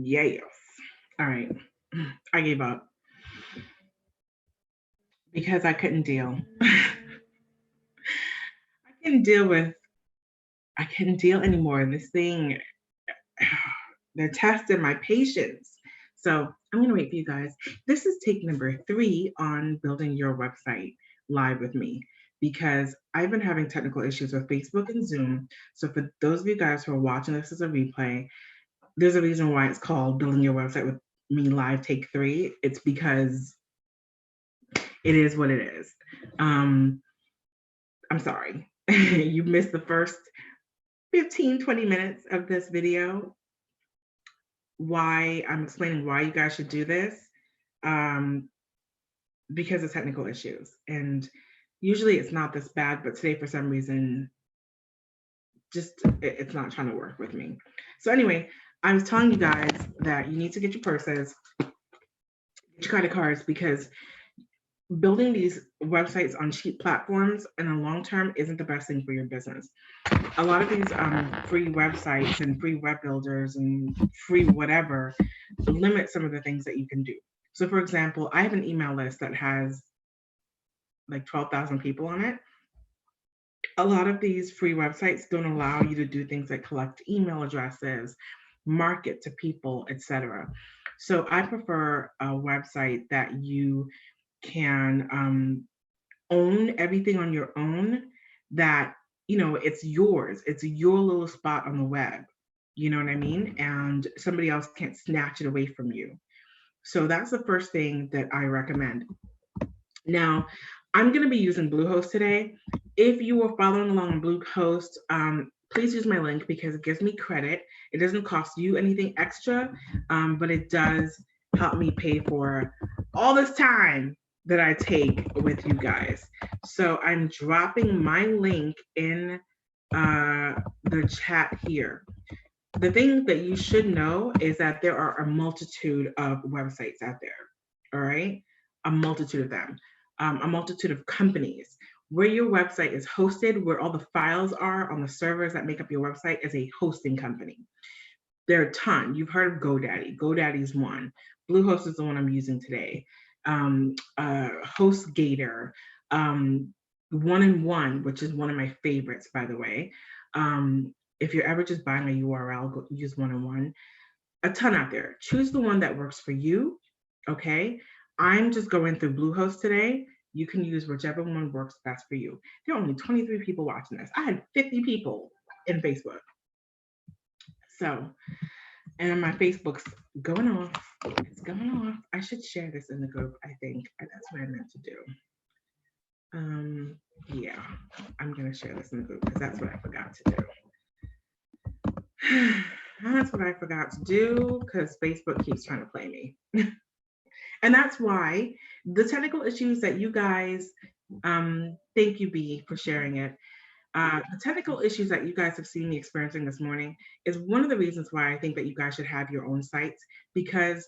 Yes. All right. I gave up because I couldn't deal. I couldn't deal with, I couldn't deal anymore. This thing, they're testing my patience. So I'm going to wait for you guys. This is take number 3 on building your website live with me because I've been having technical issues with Facebook and Zoom. So for those of you guys who are watching this as a replay, there's a reason why it's called building your website with me live take 3. It's because it is what it is. I'm sorry. You missed the first 15-20 minutes of this video. Why I'm explaining why you guys should do this, because of technical issues. And usually it's not this bad, but today for some reason, it's not trying to work with me. So anyway, I was telling you guys that you need to get your purses, get your credit cards, because building these websites on cheap platforms in the long term isn't the best thing for your business. A lot of these free websites and free web builders and free whatever limit some of the things that you can do. So for example, I have an email list that has like 12,000 people on it. A lot of these free websites don't allow you to do things like collect email addresses, market to people, etc. So I prefer a website that you can own everything on your own, that, you know, it's yours. It's your little spot on the web. You know what I mean? And somebody else can't snatch it away from you. So that's the first thing that I recommend. Now, I'm going to be using Bluehost today. If you are following along on Bluehost, please use my link because it gives me credit. It doesn't cost you anything extra, but it does help me pay for all this time that I take with you guys. So I'm dropping my link in the chat here. The thing that you should know is that there are a multitude of websites out there, all right? A multitude of them, a multitude of companies. Where your website is hosted, where all the files are on the servers that make up your website, is a hosting company. There are a ton. You've heard of GoDaddy. GoDaddy's one. Bluehost is the one I'm using today. HostGator, One and One, which is one of my favorites, by the way. If you're ever just buying a URL, go use One and One. A ton out there. Choose the one that works for you. Okay. I'm just going through Bluehost today. You can use whichever one works best for you. There are only 23 people watching this. I had 50 people in Facebook. So, and my Facebook's going off. It's going off. I should share this in the group, I think. That's what I meant to do. Yeah, I'm going to share this in the group because that's what I forgot to do. That's what I forgot to do because Facebook keeps trying to play me. And that's why the technical issues that you guys, thank you, B, for sharing it. The technical issues that you guys have seen me experiencing this morning is one of the reasons why I think that you guys should have your own sites, because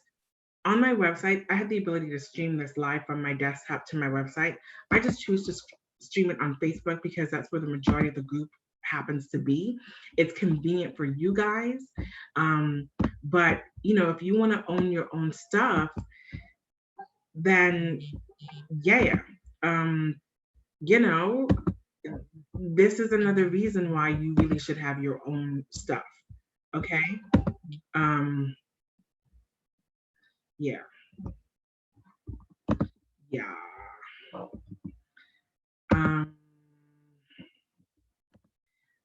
on my website, I have the ability to stream this live from my desktop to my website. I just choose to stream it on Facebook because that's where the majority of the group happens to be. It's convenient for you guys. But, you know, if you want to own your own stuff, then yeah, you know, this is another reason why you really should have your own stuff. Okay. Yeah. Yeah.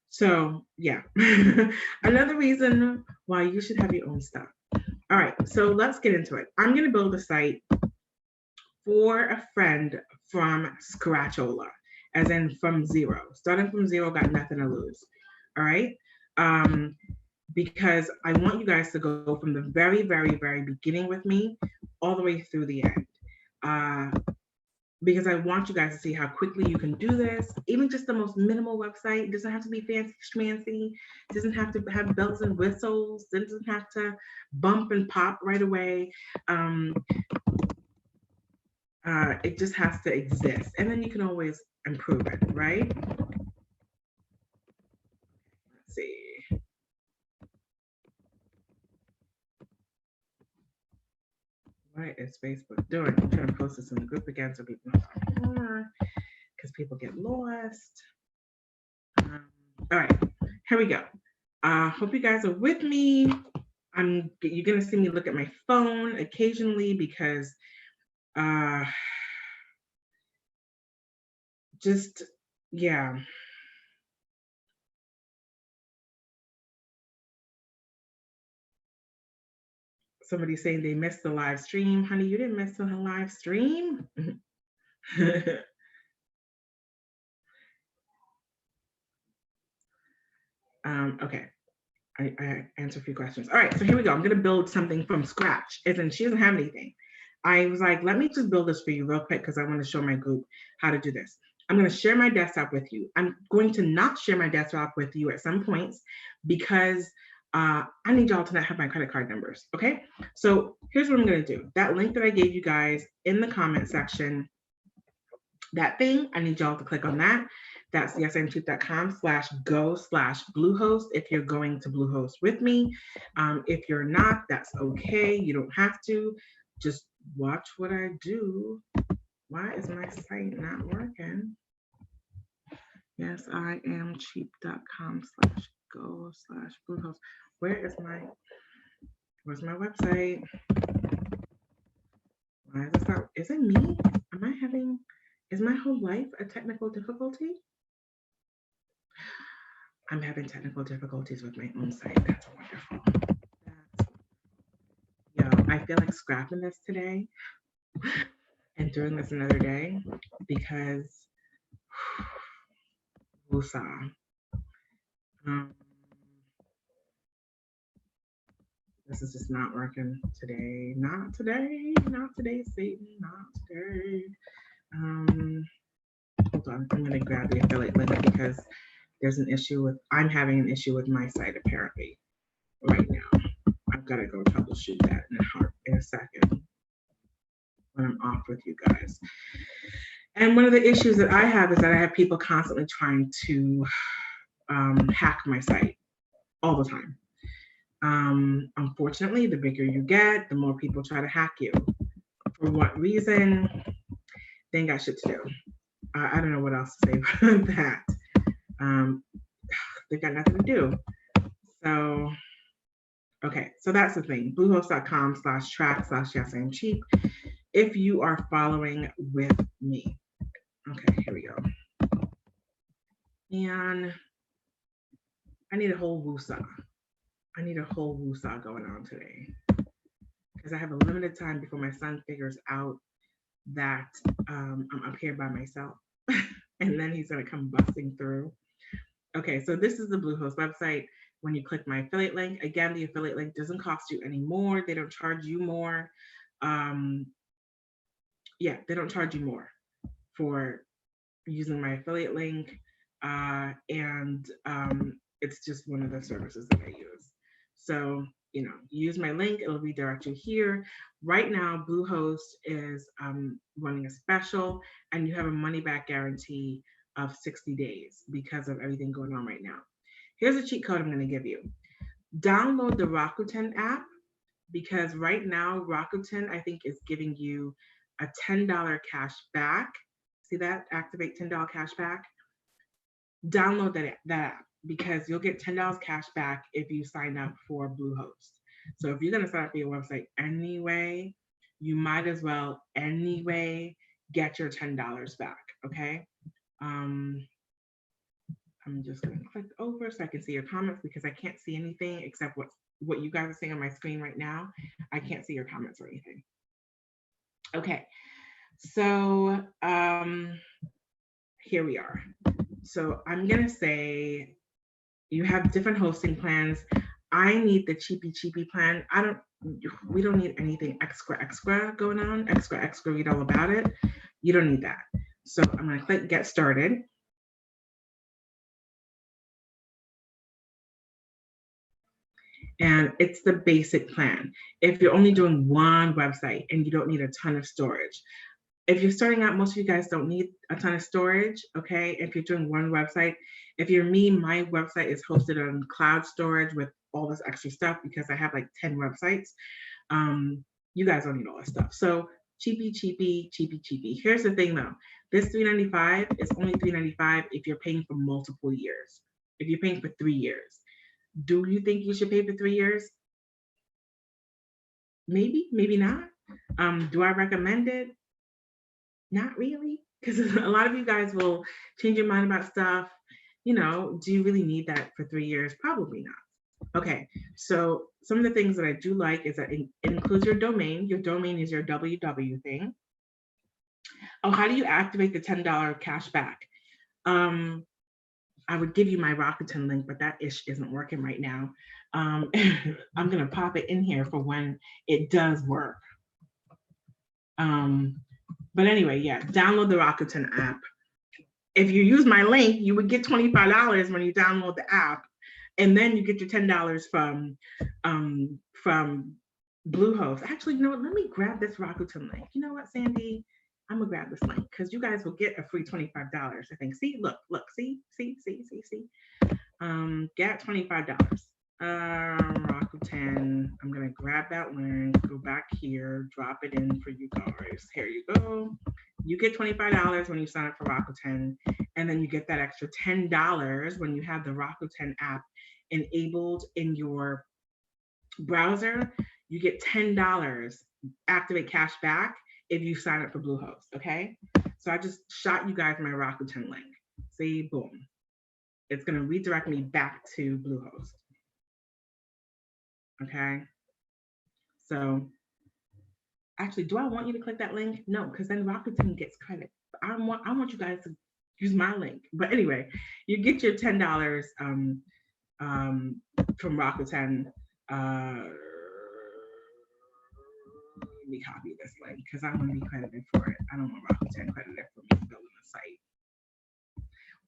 So yeah, another reason why you should have your own stuff. All right, so let's get into it. I'm going to build a site for a friend from Scratchola, as in from zero. Starting from zero, got nothing to lose. All right. Because I want you guys to go from the very, very, very beginning with me all the way through the end. Because I want you guys to see how quickly you can do this. Even just the most minimal website. It doesn't have to be fancy schmancy. It doesn't have to have bells and whistles. It doesn't have to bump and pop right away. It just has to exist. And then you can always improve it, right? Let's see. is Facebook doing? I'm trying to post this in the group again so people don't talk because people get lost. All right, here we go. Hope you guys are with me. You're gonna see me look at my phone occasionally because just yeah. Somebody saying they missed the live stream. Honey, you didn't miss the live stream. Okay. I answer a few questions. All right, so here we go. I'm gonna build something from scratch. And she doesn't have anything. I was like, let me just build this for you real quick because I want to show my group how to do this. I'm going to share my desktop with you. I'm going to not share my desktop with you at some points because I need y'all to not have my credit card numbers. Okay, so here's what I'm going to do. That link that I gave you guys in the comment section, that thing, I need y'all to click on that. That's yesi'mcheap.com/go/Bluehost if you're going to Bluehost with me. If you're not, that's okay. You don't have to. Just watch what I do. Why is my site not working? yesi'mcheap.com/go/Bluehost. Where's my website? Why is this not? Is it me? Is my whole life a technical difficulty? I'm having technical difficulties with my own site. That's wonderful. Yo, I feel like scrapping this today and doing this another day because woosah. This is just not working today. Not today. Not today, Satan. Not today. Hold on. I'm going to grab the affiliate link because there's an issue with, I'm having an issue with my site apparently right now. I've got to go troubleshoot that in a second when I'm off with you guys. And one of the issues that I have is that I have people constantly trying to hack my site all the time. Unfortunately, the bigger you get, the more people try to hack you. For what reason? They ain't got shit to do. I don't know what else to say about that. They've got nothing to do. So, okay, so that's the thing. Bluehost.com/track/yesi'mcheap if you are following with me. Okay, here we go. And I need a whole woosah. I need a whole woosah going on today because I have a limited time before my son figures out that I'm up here by myself and then he's going to come busting through. Okay, so this is the Bluehost website. When you click my affiliate link, again, the affiliate link doesn't cost you any more. They don't charge you more. Yeah, they don't charge you more for using my affiliate link. And it's just one of the services that I use. So, you know, use my link, it'll redirect you here. Right now, Bluehost is running a special and you have a money back guarantee of 60 days because of everything going on right now. Here's a cheat code I'm going to give you. Download the Rakuten app because right now Rakuten, I think, is giving you a $10 cash back. See that? Activate $10 cash back. Download that app because you'll get $10 cash back if you sign up for Bluehost. So if you're going to sign up for your website anyway, you might as well anyway get your $10 back, okay? I'm just going to click over so I can see your comments because I can't see anything except what you guys are seeing on my screen right now. I can't see your comments or anything. Okay, so here we are. So I'm going to say you have different hosting plans. I need the cheapy plan. We don't need anything extra going on. Extra, read all about it. You don't need that. So I'm going to click get started. And it's the basic plan. If you're only doing one website and you don't need a ton of storage. If you're starting out, most of you guys don't need a ton of storage, okay? If you're doing one website, if you're me, my website is hosted on cloud storage with all this extra stuff because I have like 10 websites. You guys don't need all that stuff. So cheapy, cheapy, cheapy, cheapy. Here's the thing though. This $3.95 is only $3.95 if you're paying for multiple years. If you're paying for 3 years. Do you think you should pay for 3 years? Maybe, maybe not. Do I recommend it? Not really. Because a lot of you guys will change your mind about stuff. Do you really need that for 3 years? Probably not. Okay, so some of the things that I do like is that it includes your domain. Your domain is your WW thing. Oh, how do you activate the $10 cash back? I would give you my Rakuten link, but that ish isn't working right now. I'm gonna pop it in here for when it does work. But anyway, yeah, download the Rakuten app. If you use my link, you would get $25 when you download the app, and then you get your $10 from Bluehost. Actually, you know what? Let me grab this Rakuten link. You know what, Sandy? I'm gonna grab this link because you guys will get a free $25. I think. See, look, see. Get $25. Rakuten. I'm gonna grab that link, go back here, drop it in for you guys. Here you go. You get $25 when you sign up for Rakuten, and then you get that extra $10 when you have the Rakuten app enabled in your browser. You get $10 activate cash back if you sign up for Bluehost. Okay, so I just shot you guys my Rakuten link. See, boom. It's going to redirect me back to Bluehost. Okay. So actually, do I want you to click that link? No, because then Rakuten gets credit. I want you guys to use my link. But anyway, you get your $10 from Rakuten. Let me copy this link because I want to be credited for it. I don't want Rakuten credited for me building a site.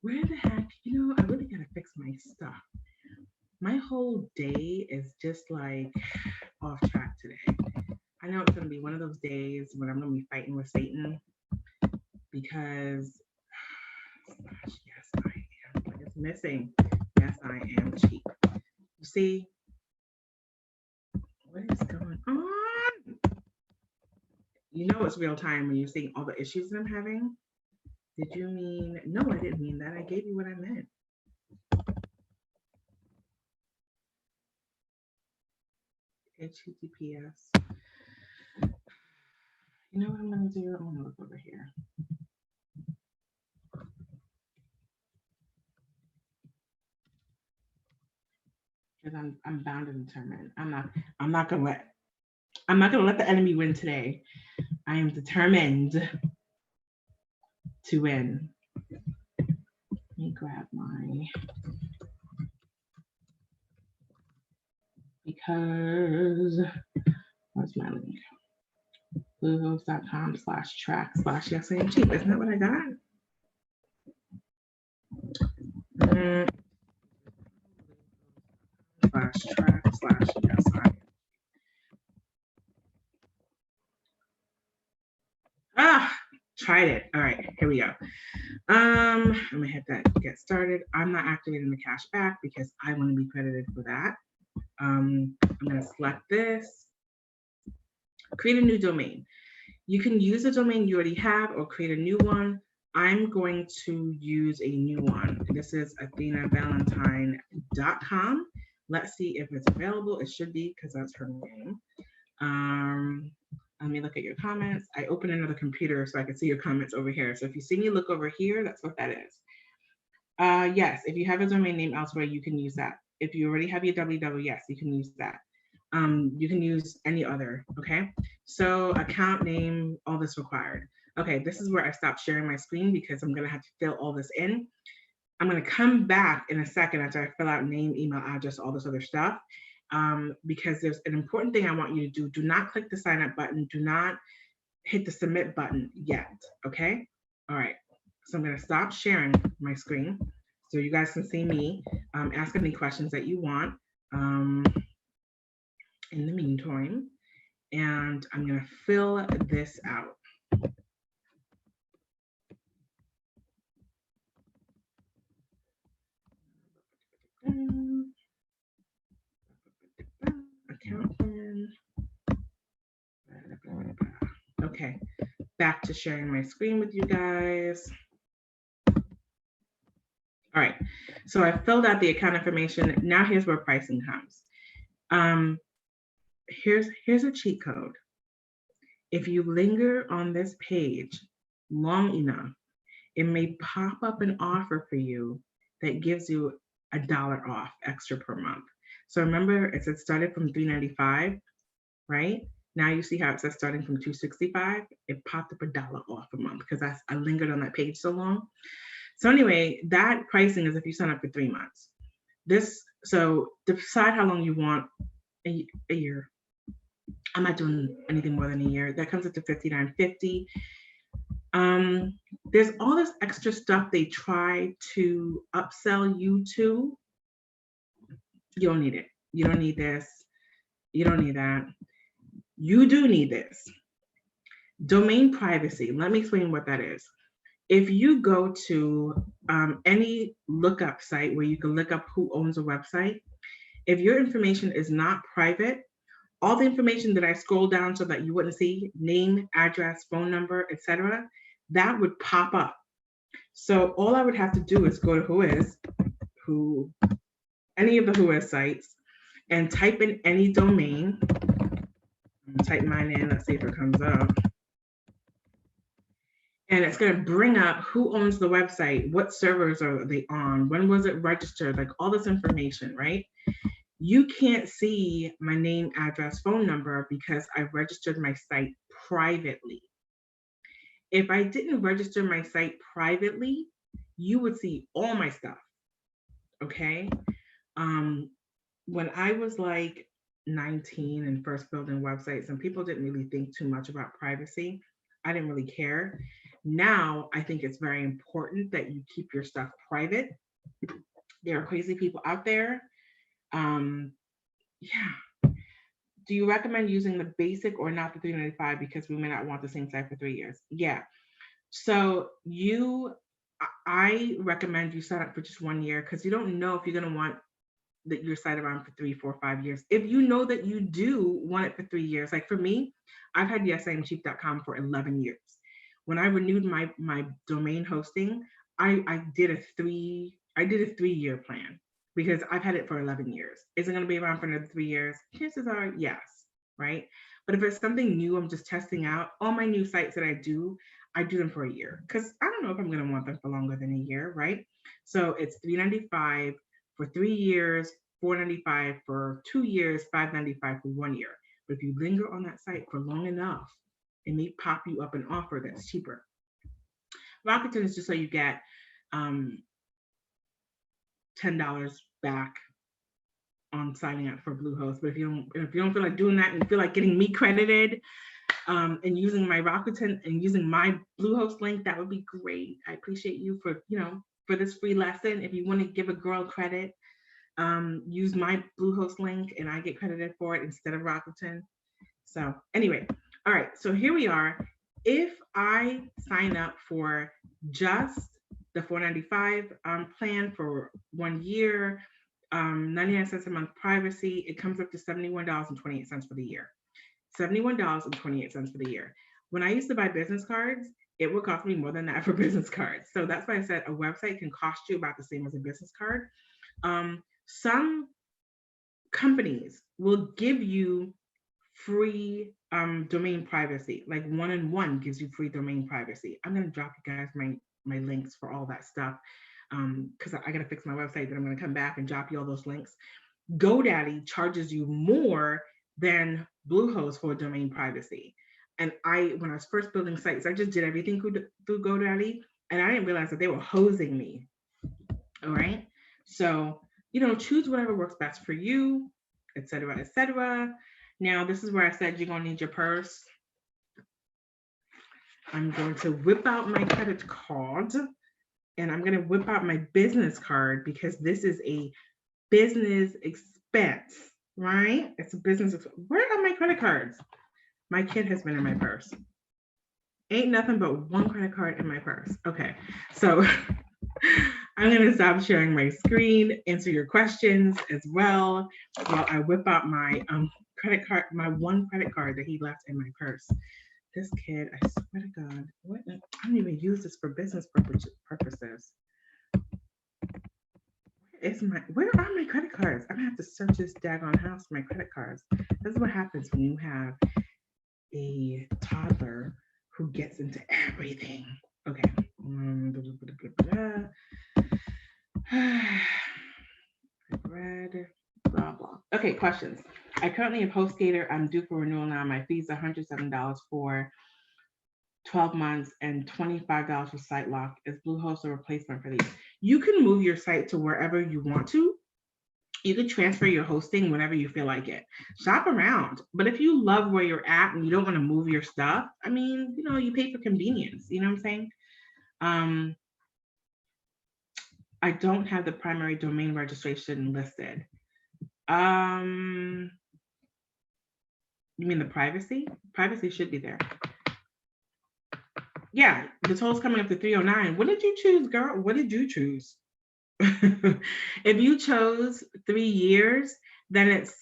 Where the heck, I really gotta fix my stuff. My whole day is just like off track today. I know it's gonna be one of those days when I'm gonna be fighting with Satan because yes, I am. Like it's missing. Yes, I am cheap. You see, what is going on? You know it's real time when you're seeing all the issues that I'm having. Did you mean? No, I didn't mean that. I gave you what I meant. HTTPS. You know what I'm going to do? I'm going to look over here. Because I'm bound and determined. I'm not going to let the enemy win today. I am determined to win. Let me grab my, because where's my link? Bluehost.com/track/yes I am cheap. Isn't that what I got? /track/yes I am. Tried it. All right, here we go. I'm gonna hit that get started. I'm not activating the cash back because I want to be credited for that. I'm gonna select this. Create a new domain. You can use a domain you already have or create a new one. I'm going to use a new one. This is athenavalentine.com. Let's see if it's available. It should be because that's her name. Let me look at your comments. I opened another computer so I can see your comments over here. So if you see me look over here, that's what that is. Yes, if you have a domain name elsewhere, you can use that. If you already have your www, yes, you can use that. You can use any other, okay? So account name, all this required. Okay, this is where I stopped sharing my screen because I'm gonna have to fill all this in. I'm gonna come back in a second after I fill out name, email address, all this other stuff, because there's an important thing I want you to do. Do not click the sign up button. Do not hit the submit button yet, okay? All right, so I'm gonna stop sharing my screen so you guys can see me. Ask any questions that you want in the meantime, and I'm gonna fill this out. Account plan. back to sharing my screen with you guys. All right, so I filled out the account information. Now here's where pricing comes. Here's a cheat code. If you linger on this page long enough, it may pop up an offer for you that gives you $1 off extra per month. So remember, it said started from $3.95, right? Now you see how it says starting from $2.65. It popped up $1 off a month because I lingered on that page so long. So anyway, that pricing is if you sign up for 3 months. So decide how long you want. A year. I'm not doing anything more than a year. That comes up to $59.50. There's all this extra stuff they try to upsell you to. You don't need it. You don't need this. You don't need that. You do need this. Domain privacy. Let me explain what that is. If you go to any lookup site where you can look up who owns a website, if your information is not private, all the information that I scroll down so that you wouldn't see, name, address, phone number, etc., that would pop up. So all I would have to do is go to any of the Whois sites, and type in any domain. Type mine in, let's see if it comes up. And it's going to bring up who owns the website, what servers are they on, when was it registered, like all this information, right? You can't see my name, address, phone number because I registered my site privately. If I didn't register my site privately, you would see all my stuff, okay? When I was like 19 and first building websites, and people didn't really think too much about privacy, I didn't really care. Now, I think it's very important that you keep your stuff private. There are crazy people out there. Yeah. Do you recommend using the basic or not the $3.95 because we may not want the same site for 3 years? Yeah. So I recommend you sign up for just 1 year because you don't know if you're going to want your site around for 3, 4, 5 years. If you know that you do want it for 3 years, like for me, I've had yesimcheap.com for 11 years. When I renewed my domain hosting, I did a 3-year plan because I've had it for 11 years. Is it going to be around for another 3 years? Chances are yes, right? But if it's something new, I'm just testing out. All my new sites that I do them for a year because I don't know if I'm going to want them for longer than a year, right? So it's $3.95 for 3 years, $4.95 for 2 years, $5.95 for 1 year. But if you linger on that site for long enough, it may pop you up an offer that's cheaper. Rakuten is just so you get $10 back on signing up for Bluehost. But if you don't feel like doing that and you feel like getting me credited and using my Rakuten and using my Bluehost link, that would be great. I appreciate you for this free lesson. If you want to give a girl credit, use my Bluehost link and I get credited for it instead of Rakuten. So anyway, all right, so here we are. If I sign up for just the $4.95 plan for 1 year, 99 cents a month privacy, it comes up to $71.28 for the year. $71.28 for the year. When I used to buy business cards, it would cost me more than that for business cards. So that's why I said a website can cost you about the same as a business card. Some companies will give you free domain privacy, like 1&1 gives you free domain privacy. I'm going to drop you guys my links for all that stuff because I got to fix my website, then I'm going to come back and drop you all those links. GoDaddy charges you more than Bluehost for domain privacy. And when I was first building sites, I just did everything through GoDaddy, and I didn't realize that they were hosing me. All right. So, choose whatever works best for you, etc., etc. Now, this is where I said you're going to need your purse. I'm going to whip out my credit card, and I'm going to whip out my business card because this is a business expense, right? It's a business expense. Where are my credit cards? My kid has been in my purse. Ain't nothing but one credit card in my purse. Okay, so I'm going to stop sharing my screen, answer your questions as well while I whip out my credit card, my one credit card that he left in my purse. This kid, I swear to God, what? I don't even use this for business purposes. Where are my credit cards? I'm gonna have to search this daggone house for my credit cards. This is what happens when you have a toddler who gets into everything. Okay. Red, blah, blah. Okay, questions. I currently have HostGator. I'm due for renewal now. My fees are $107 for 12 months and $25 for site lock. Is Bluehost a replacement for these? You can move your site to wherever you want to. You can transfer your hosting whenever you feel like it. Shop around. But if you love where you're at and you don't want to move your stuff, I mean, you pay for convenience. You know what I'm saying? I don't have the primary domain registration listed. You mean the privacy? Privacy should be there. Yeah, the total's coming up to 309. What did you choose, girl? What did you choose? If you chose 3 years, then it's,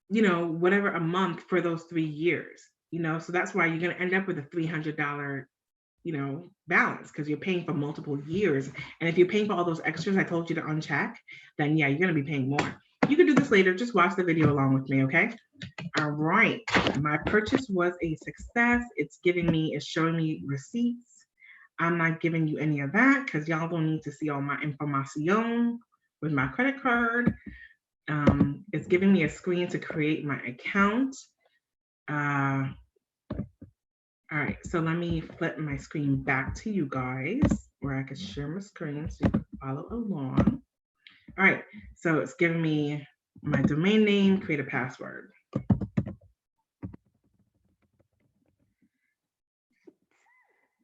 whatever a month for those 3 years, so that's why you're going to end up with a $300, balance, because you're paying for multiple years. And if you're paying for all those extras I told you to uncheck, then yeah, you're going to be paying more. You can do this later. Just watch the video along with me, okay? All right. My purchase was a success. It's showing me receipts. I'm not giving you any of that because y'all don't need to see all my information with my credit card. It's giving me a screen to create my account. All right, so let me flip my screen back to you guys where I can share my screen so you can follow along. All right, so it's giving me my domain name, create a password.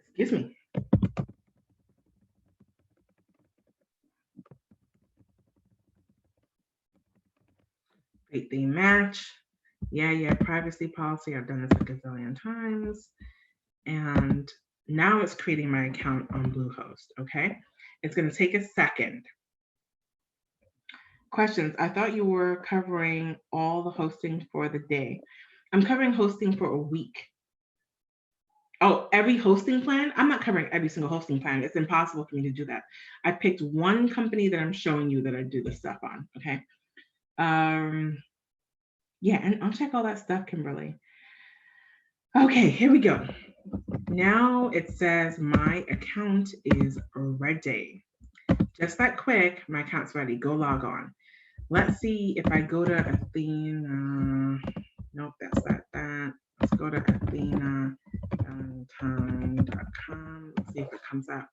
Excuse me. Create the match. Yeah, privacy policy. I've done this a gazillion times. And now it's creating my account on Bluehost, okay? It's gonna take a second. Questions. I thought you were covering all the hosting for the day. I'm covering hosting for a week. Oh, every hosting plan? I'm not covering every single hosting plan. It's impossible for me to do that. I picked one company that I'm showing you that I do this stuff on, okay? Yeah, and I'll check all that stuff, Kimberly. Okay, here we go. Now it says my account is ready. Just that quick, my account's ready. Go log on. Let's see if I go to Athena. Nope, that's that. Let's go to athenavalentine.com. Let's see if it comes up.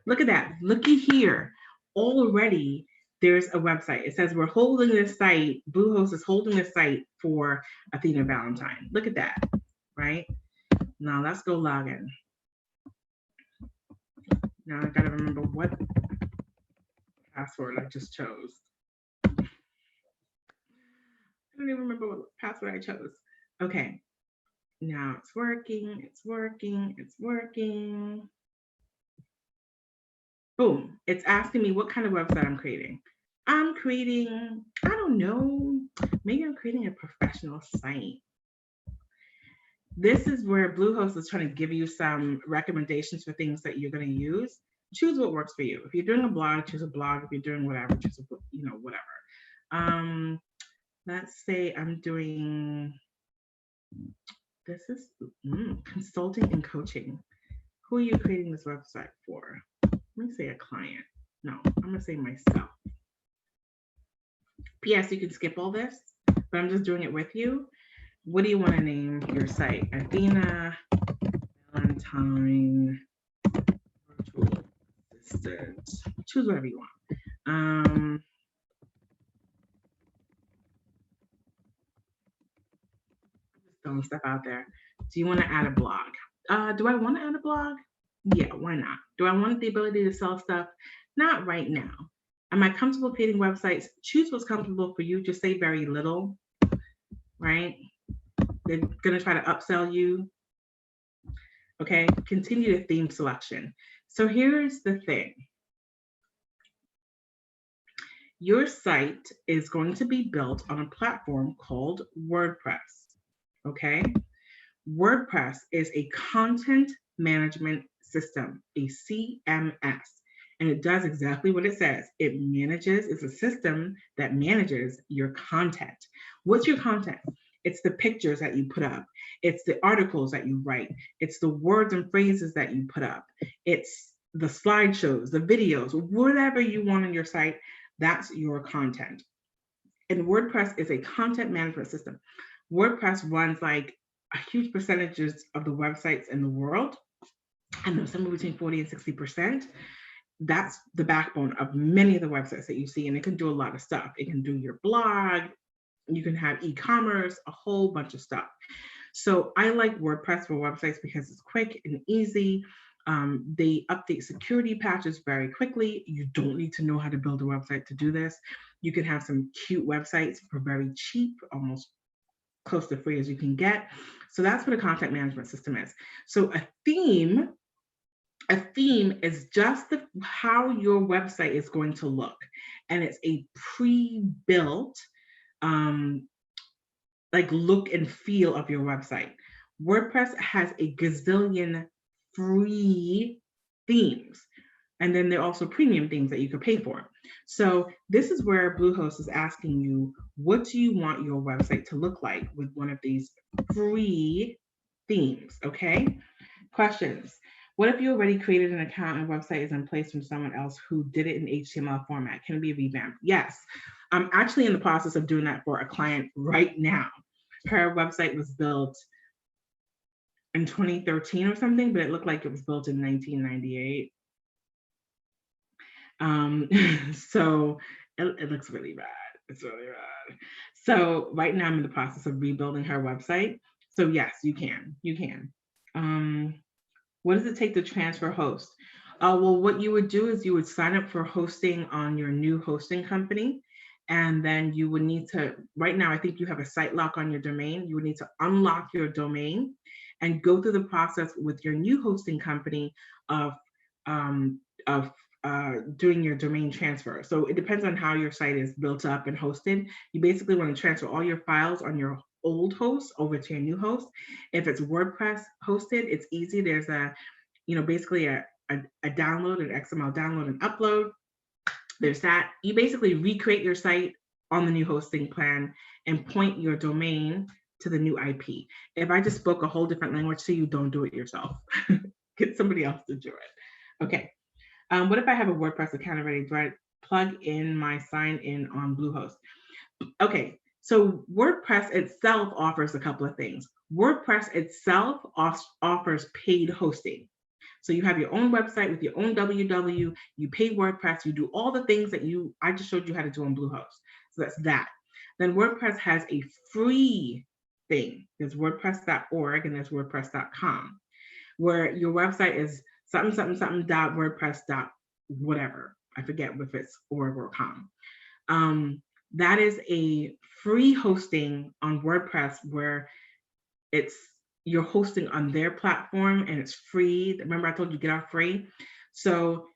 Look at that. Looky here. Already there's a website. It says we're holding this site. Bluehost is holding this site for Athena Valentine. Look at that, right? Now let's go log in. Now I gotta remember what password I just chose. I don't even remember what password I chose. Okay. Now it's working. Boom. It's asking me what kind of website I'm creating. I'm creating, I don't know, maybe I'm creating a professional site. This is where Bluehost is trying to give you some recommendations for things that you're going to use. Choose what works for you. If you're doing a blog, choose a blog. If you're doing whatever, choose a, whatever. Let's say I'm doing, this is consulting and coaching. Who are you creating this website for? Let me say a client. No, I'm going to say myself. P.S. You can skip all this, but I'm just doing it with you. What do you want to name your site? Athena Valentine Virtual Assistant. Choose whatever you want. Just throwing stuff out there. Do you want to add a blog? Do I want to add a blog? Yeah, why not? Do I want the ability to sell stuff? Not right now. Am I comfortable creating websites? Choose what's comfortable for you. Just say very little, right? They're going to try to upsell you. Okay, continue the theme selection. So here's the thing. Your site is going to be built on a platform called WordPress. Okay, WordPress is a content management system, a CMS, and it does exactly what it says. It's a system that manages your content. What's your content? It's the pictures that you put up. It's the articles that you write. It's the words and phrases that you put up. It's the slideshows, the videos, whatever you want on your site, that's your content. And WordPress is a content management system. WordPress runs like a huge percentages of the websites in the world. I know somewhere between 40 and 60%. That's the backbone of many of the websites that you see, and it can do a lot of stuff. It can do your blog, you can have e-commerce, a whole bunch of stuff. So I like WordPress for websites because it's quick and easy. They update security patches very quickly. You don't need to know how to build a website to do this. You can have some cute websites for very cheap, almost close to free as you can get. So that's what a content management system is. So a theme is just how your website is going to look. And it's a pre-built like look and feel of your website. WordPress has a gazillion free themes. And then there are also premium themes that you can pay for. So this is where Bluehost is asking you, what do you want your website to look like with one of these free themes, okay? Questions. What if you already created an account and website is in place from someone else who did it in HTML format? Can it be revamped? Yes. I'm actually in the process of doing that for a client right now. Her website was built in 2013 or something, but it looked like it was built in 1998. So it looks really bad. It's really bad. So right now I'm in the process of rebuilding her website. So yes, you can. What does it take to transfer host? Well, what you would do is you would sign up for hosting on your new hosting company. And then you would need to, right now, I think you have a site lock on your domain. You would need to unlock your domain and go through the process with your new hosting company of doing your domain transfer. So it depends on how your site is built up and hosted. You basically want to transfer all your files on your old host over to your new host. If it's WordPress hosted, it's easy. There's basically a download, an XML download and upload. There's that. You basically recreate your site on the new hosting plan and point your domain to the new IP. If I just spoke a whole different language to you, don't do it yourself. Get somebody else to do it. Okay. What if I have a WordPress account already? Do I plug in my sign in on Bluehost? Okay. So WordPress itself offers a couple of things. WordPress itself offers paid hosting. So you have your own website with your own WW, you pay WordPress, you do all the things that I just showed you how to do on Bluehost. So that's that. Then WordPress has a free thing. There's WordPress.org and there's WordPress.com, where your website is something.wordpress. Whatever. I forget if it's org or com. That is a free hosting on WordPress where you're hosting on their platform and it's free. Remember I told you get off free? So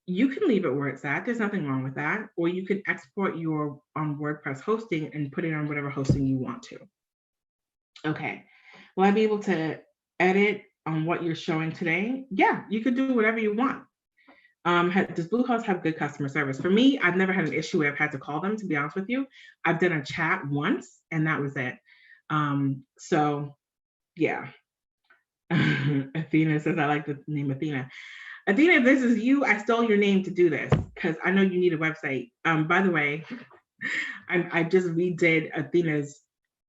you can leave it where it's at. There's nothing wrong with that. Or you can export your WordPress hosting and put it on whatever hosting you want to. Okay. Will I be able to edit on what you're showing today? Yeah, you could do whatever you want. Does Bluehost have good customer service? For me, I've never had an issue where I've had to call them, to be honest with you. I've done a chat once and that was it. So yeah. Athena says, I like the name Athena. Athena, if this is you, I stole your name to do this because I know you need a website. By the way, I just redid Athena's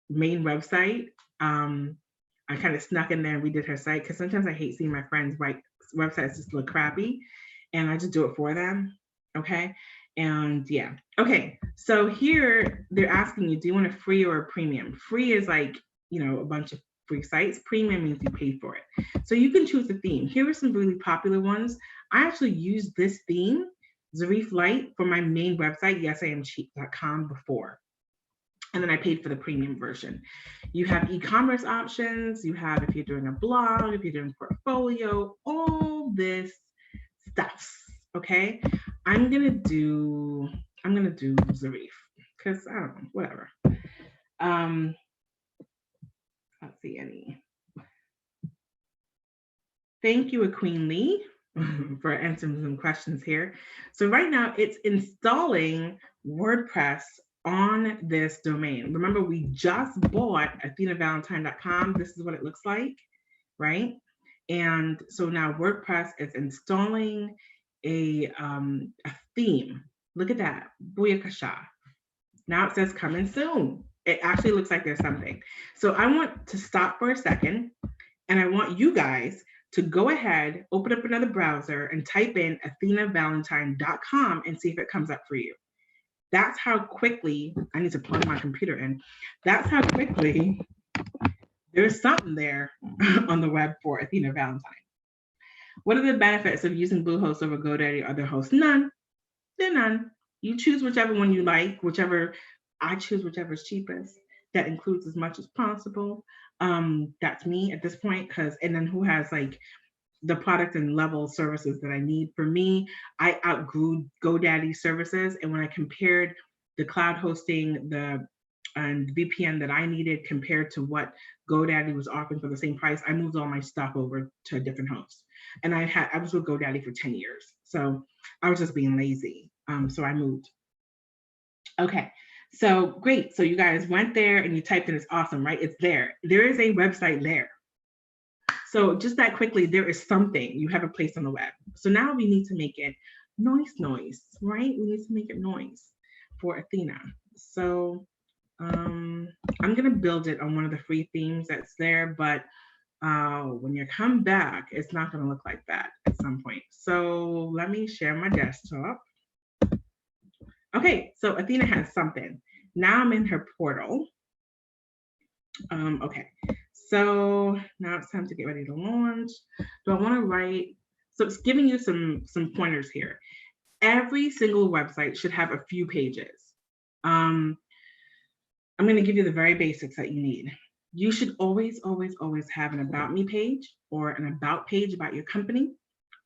main website. I kind of snuck in there and redid her site because sometimes I hate seeing my friends write websites just look crappy and I just do it for them. Okay. And yeah. Okay. So here they're asking you, do you want a free or a premium? Free is like, a bunch of free sites. Premium means you pay for it. So you can choose a theme. Here are some really popular ones. I actually used this theme, Zarif Light, for my main website, yesamcheap.com before. And then I paid for the premium version. You have e-commerce options. You have if you're doing a blog, if you're doing portfolio, all this stuff. Okay. I'm gonna do Zarif because I don't know, whatever. Let's see any. Thank you, Queen Lee, for answering some questions here. So right now it's installing WordPress on this domain. Remember, we just bought athenavalentine.com. This is what it looks like, right? And so now WordPress is installing a theme. Look at that. Booyakasha. Now it says coming soon. It actually looks like there's something. So I want to stop for a second and I want you guys to go ahead, open up another browser and type in athenavalentine.com and see if it comes up for you. That's how quickly, I need to plug my computer in. That's how quickly there's something there on the web for Athena Valentine. What are the benefits of using Bluehost over GoDaddy or other hosts? None. They're none. You choose whichever one you like, I choose whichever is cheapest. That includes as much as possible. That's me at this point, and then who has like the product and level services that I need. For me, I outgrew GoDaddy services, and when I compared the cloud hosting, and the VPN that I needed compared to what GoDaddy was offering for the same price, I moved all my stuff over to a different host. And I was with GoDaddy for 10 years. So I was just being lazy. So I moved. Okay, so great. So you guys went there and you typed in, it's awesome, right? It's there. There is a website there. So just that quickly, there is something. You have a place on the web. So now we need to make it noise, right? We need to make it noise for Athena. So I'm going to build it on one of the free themes that's there, but when you come back, it's not going to look like that at some point. So let me share my desktop. Okay, so Athena has something. Now I'm in her portal. Okay, so now it's time to get ready to launch. Do I want to write? So it's giving you some pointers here. Every single website should have a few pages. I'm going to give you the very basics that you need. You should always have an about me page or an about page about your company.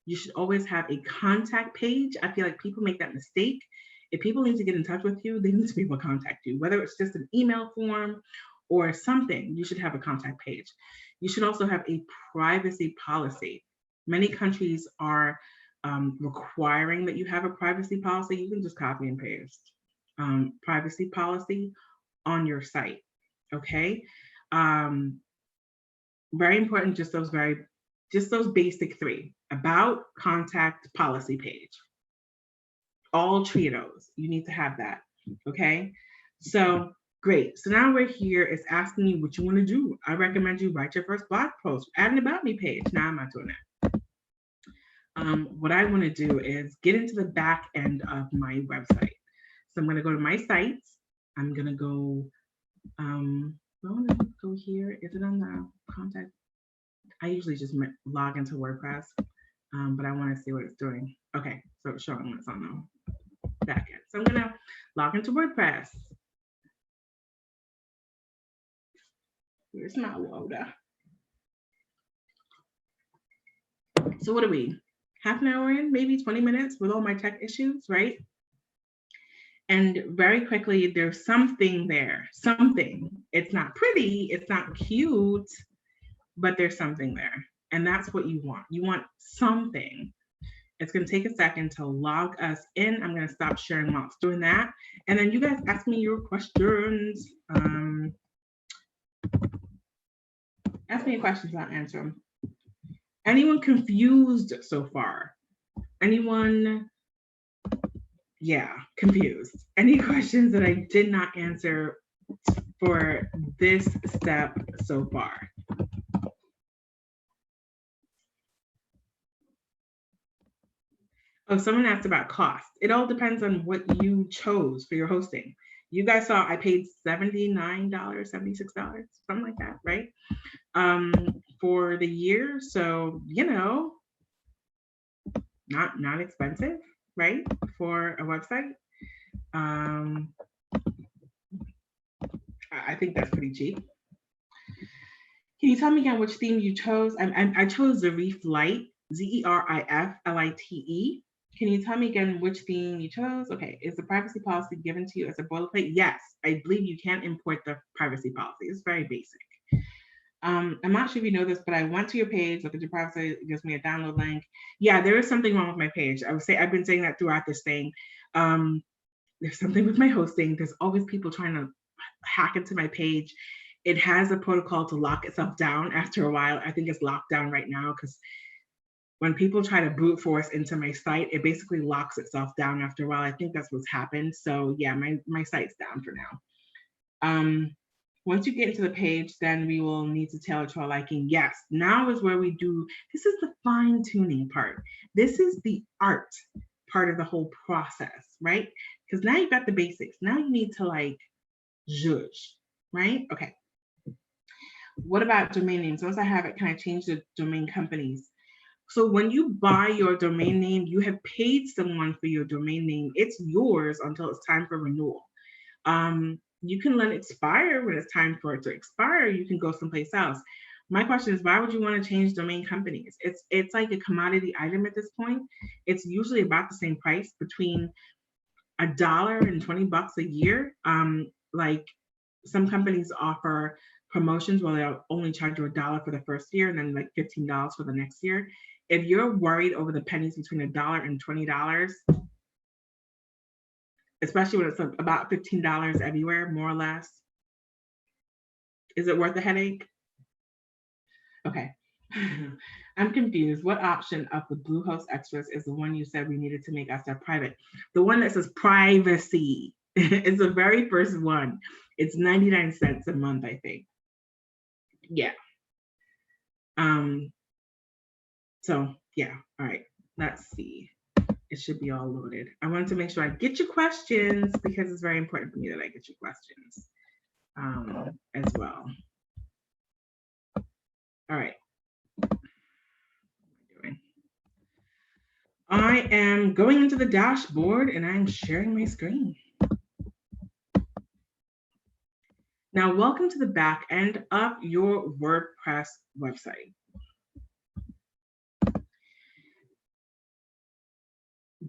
You should always have a contact page. I feel like people make that mistake. If people need to get in touch with you, they need to be able to contact you, whether it's just an email form or something. You should have a contact page. You should also have a privacy policy. Many countries are requiring that you have a privacy policy. You can just copy and paste privacy policy on your site. Okay. Very important, just those basic three: about, contact, policy page. All trios, you need to have that. Okay. So great. So now we're here. It's asking you what you want to do. I recommend you write your first blog post, add an about me page. Now I'm not doing that. What I want to do is get into the back end of my website. So I'm going to go to my sites. I'm going to go, go here. Is it on the contact? I usually just log into WordPress, but I want to see what it's doing. Okay, so it's showing what's on the back end. So I'm going to log into WordPress. Here's my loader. So what are we? Half an hour in, maybe 20 minutes with all my tech issues, right? And very quickly, there's something there, something. It's not pretty, it's not cute, but there's something there. And that's what you want. You want something. It's going to take a second to log us in. I'm going to stop sharing while it's doing that. And then you guys ask me your questions. Ask me your questions, I'll answer them. Anyone confused so far? Anyone? Yeah, confused. Any questions that I did not answer for this step so far? Oh, someone asked about cost. It all depends on what you chose for your hosting. You guys saw I paid $79, $76, something like that, right? For the year. So, not expensive, right? For a website. I think that's pretty cheap. Can you tell me again which theme you chose? I chose Zerif Lite, Zeriflite. Can you tell me again which theme you chose? Okay, is the privacy policy given to you as a boilerplate? Yes, I believe you can import the privacy policy. It's very basic. I'm not sure if you know this, but I went to your page, look at your privacy, it gives me a download link. Yeah, there is something wrong with my page. I've been saying that throughout this thing. There's something with my hosting. There's always people trying to hack into my page. It has a protocol to lock itself down after a while. I think it's locked down right now because when people try to brute force into my site, it basically locks itself down after a while. I think that's what's happened. So yeah, my site's down for now. Once you get into the page, then we will need to tailor to our liking. Yes, now is where we do, this is the fine tuning part. This is the art part of the whole process, right? Because now you've got the basics. Now you need to like judge, right? Okay. What about domain names? Once I have it, can I change the domain companies? So when you buy your domain name, you have paid someone for your domain name. It's yours until it's time for renewal. You can let it expire when it's time for it to expire. You can go someplace else. My question is, why would you want to change domain companies? It's like a commodity item at this point. It's usually about the same price, between $1 and $20 a year. Like some companies offer promotions where they'll only charge you $1 for the first year and then like $15 for the next year. If you're worried over the pennies between $1 and $20, especially when it's about $15 everywhere, more or less, is it worth the headache? Okay. I'm confused. What option of the Bluehost extras is the one you said we needed to make us private? The one that says privacy. It's the very first one. It's 99 cents a month, I think. Yeah. So yeah, all right. Let's see. It should be all loaded. I wanted to make sure I get your questions because it's very important for me that I get your questions as well. All right. I am going into the dashboard and I'm sharing my screen. Now, welcome to the back end of your WordPress website.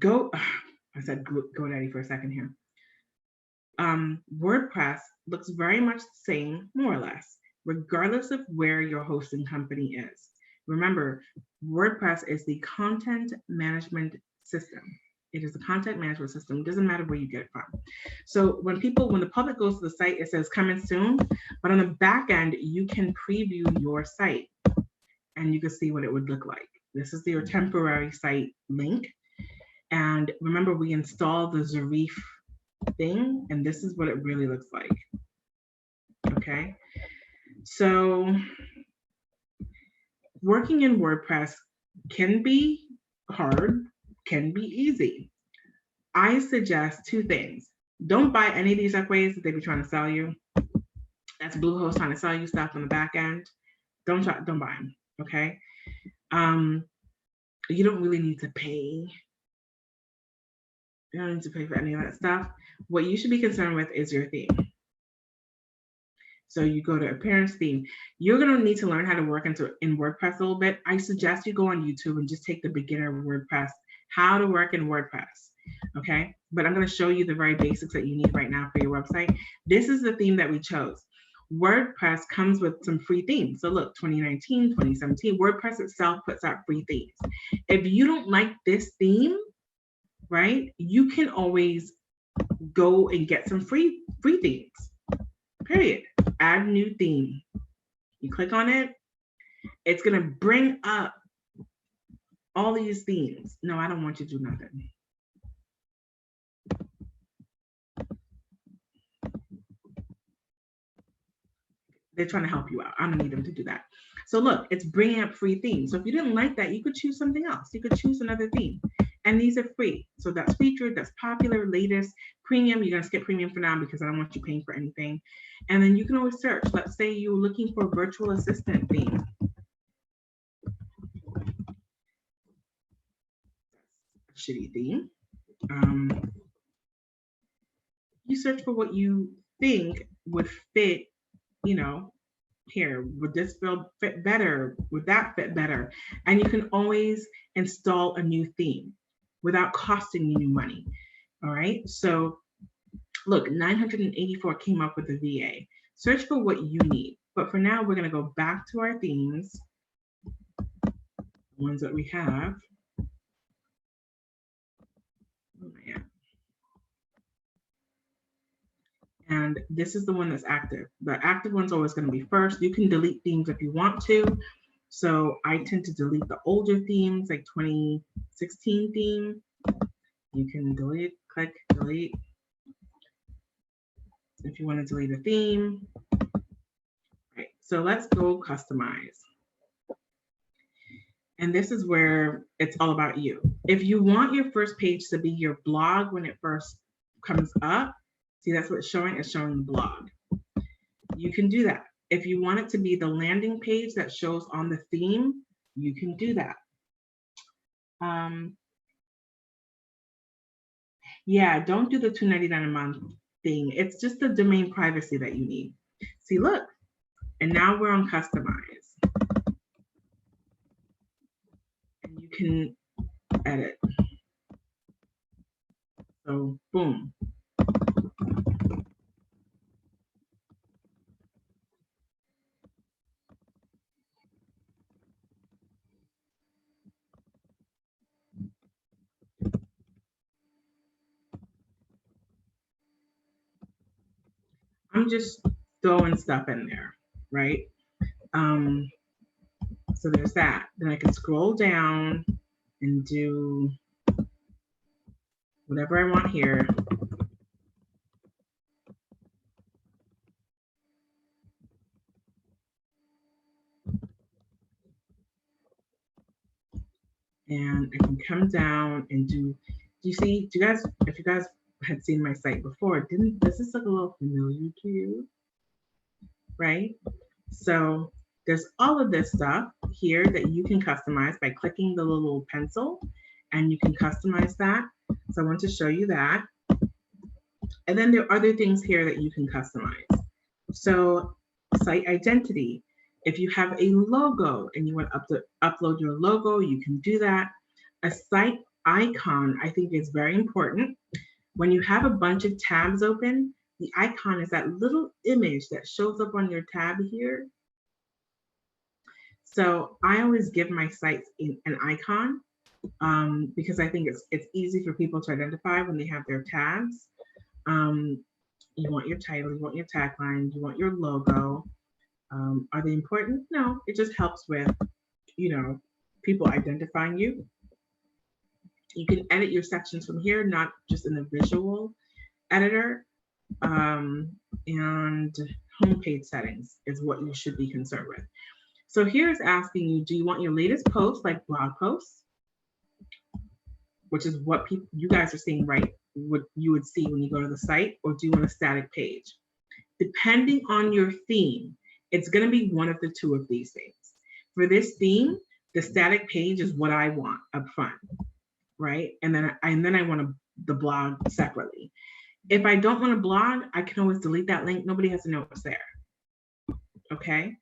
I said GoDaddy for a second here. WordPress looks very much the same, more or less, regardless of where your hosting company is. Remember, WordPress is the content management system. It is a content management system. It doesn't matter where you get it from. So when the public goes to the site, it says coming soon, but on the back end, you can preview your site and you can see what it would look like. This is your temporary site link. And remember, we installed the Zarif thing, and this is what it really looks like. Okay. So working in WordPress can be hard, can be easy. I suggest two things. Don't buy any of these upgrades that they be trying to sell you. That's Bluehost trying to sell you stuff on the back end. Don't buy them. Okay. You don't really need to pay. You don't need to pay for any of that stuff. What you should be concerned with is your theme. So you go to appearance theme. You're going to need to learn how to work in WordPress a little bit. I suggest you go on YouTube and just take the beginner WordPress, how to work in WordPress. Okay. But I'm going to show you the very basics that you need right now for your website. This is the theme that we chose. WordPress comes with some free themes. So look, 2019, 2017, WordPress itself puts out free themes. If you don't like this theme, right, you can always go and get some free themes. Period. Add new theme. You click on it, it's gonna bring up all these themes. No, I don't want you to do nothing. They're trying to help you out. I don't need them to do that. So look, it's bringing up free themes. So if you didn't like that, you could choose something else. You could choose another theme. And these are free. So that's featured, that's popular, latest, premium. You're gonna skip premium for now because I don't want you paying for anything. And then you can always search. Let's say you're looking for a virtual assistant theme. Shitty theme. You search for what you think would fit, here, would this fit better? Would that fit better? And you can always install a new theme without costing you new money. All right. So look, 984 came up with the VA. Search for what you need. But for now, we're going to go back to our themes, the ones that we have. Oh, yeah. And this is the one that's active. The active one's always going to be first. You can delete themes if you want to. So I tend to delete the older themes, like 2016 theme. You can delete, click, delete. If you want to delete a theme. Right, so let's go customize. And this is where it's all about you. If you want your first page to be your blog when it first comes up, see, that's what it's showing. It's showing the blog. You can do that. If you want it to be the landing page that shows on the theme, you can do that. Yeah, don't do the $2.99 a month thing. It's just the domain privacy that you need. See, look, and now we're on customize. And you can edit. So boom. I'm just throwing stuff in there, right? So there's that. Then I can scroll down and do whatever I want here. And I can come down and do you see, do you guys, if you guys had seen my site before, does this look a little familiar to you? Right? So there's all of this stuff here that you can customize by clicking the little pencil, and you can customize that. So I want to show you that. And then there are other things here that you can customize. So site identity. If you have a logo and you want to upload your logo, you can do that. A site icon, I think, is very important. When you have a bunch of tabs open, the icon is that little image that shows up on your tab here. So I always give my sites an icon because I think it's easy for people to identify when they have their tabs. You want your title, you want your tagline, you want your logo. Are they important? No, it just helps with, people identifying you. You can edit your sections from here, not just in the visual editor. And homepage settings is what you should be concerned with. So here's asking you, do you want your latest posts like blog posts, which is what you guys are seeing, right? What you would see when you go to the site, or do you want a static page? Depending on your theme, it's going to be one of the two of these things. For this theme, the static page is what I want up front, right? And then I want the blog separately. If I don't want a blog, I can always delete that link. Nobody has to know it's there. Okay.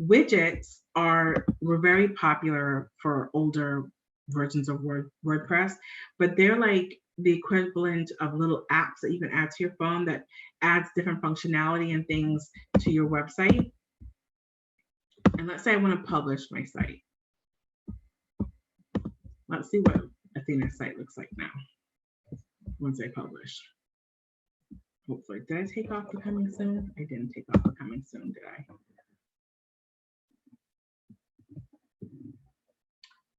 Widgets were very popular for older versions of WordPress, but they're like the equivalent of little apps that you can add to your phone that adds different functionality and things to your website. And let's say I want to publish my site. Let's see what Athena's site looks like now once I publish. Hopefully, did I take off the coming soon? I didn't take off the coming soon, did I?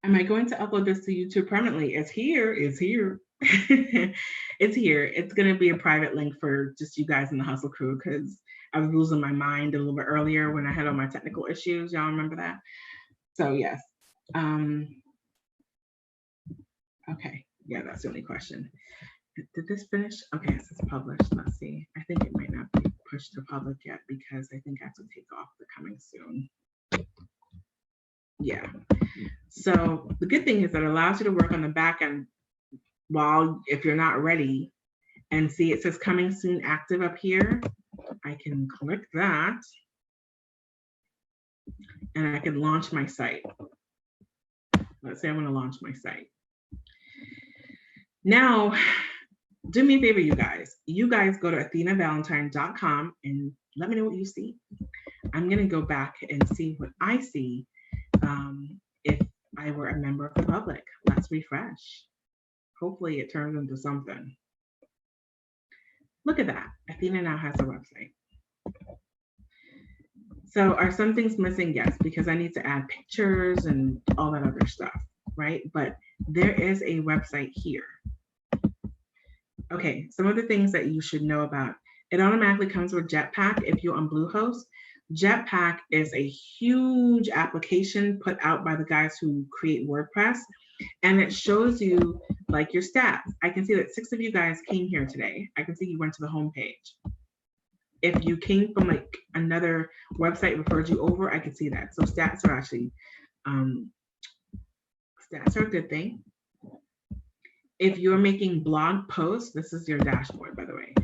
Am I going to upload this to YouTube permanently? It's here. It's here. It's here. It's going to be a private link for just you guys in the Hustle crew because I was losing my mind a little bit earlier when I had all my technical issues. Y'all remember that? So yes. Okay. Yeah, that's the only question. Did this finish? Okay, it says published. Let's see. I think it might not be pushed to public yet because I think I have to take off the coming soon. Yeah. So the good thing is that it allows you to work on the back end while, if you're not ready, and see it says coming soon active up here. I can click that and I can launch my site. Let's say I want to launch my site. Now, do me a favor, you guys. You guys go to athenavalentine.com and let me know what you see. I'm going to go back and see what I see if I were a member of the public. Let's refresh. Hopefully it turns into something. Look at that. Athena now has a website. So are some things missing? Yes, because I need to add pictures and all that other stuff, right? But there is a website here. Okay, some of the things that you should know about. It automatically comes with Jetpack if you're on Bluehost. Jetpack is a huge application put out by the guys who create WordPress, and it shows you like your stats. I can see that 6 of you guys came here today. I can see you went to the homepage. If you came from like another website referred you over, I can see that. So stats are actually, stats are a good thing. If you're making blog posts, this is your dashboard, by the way.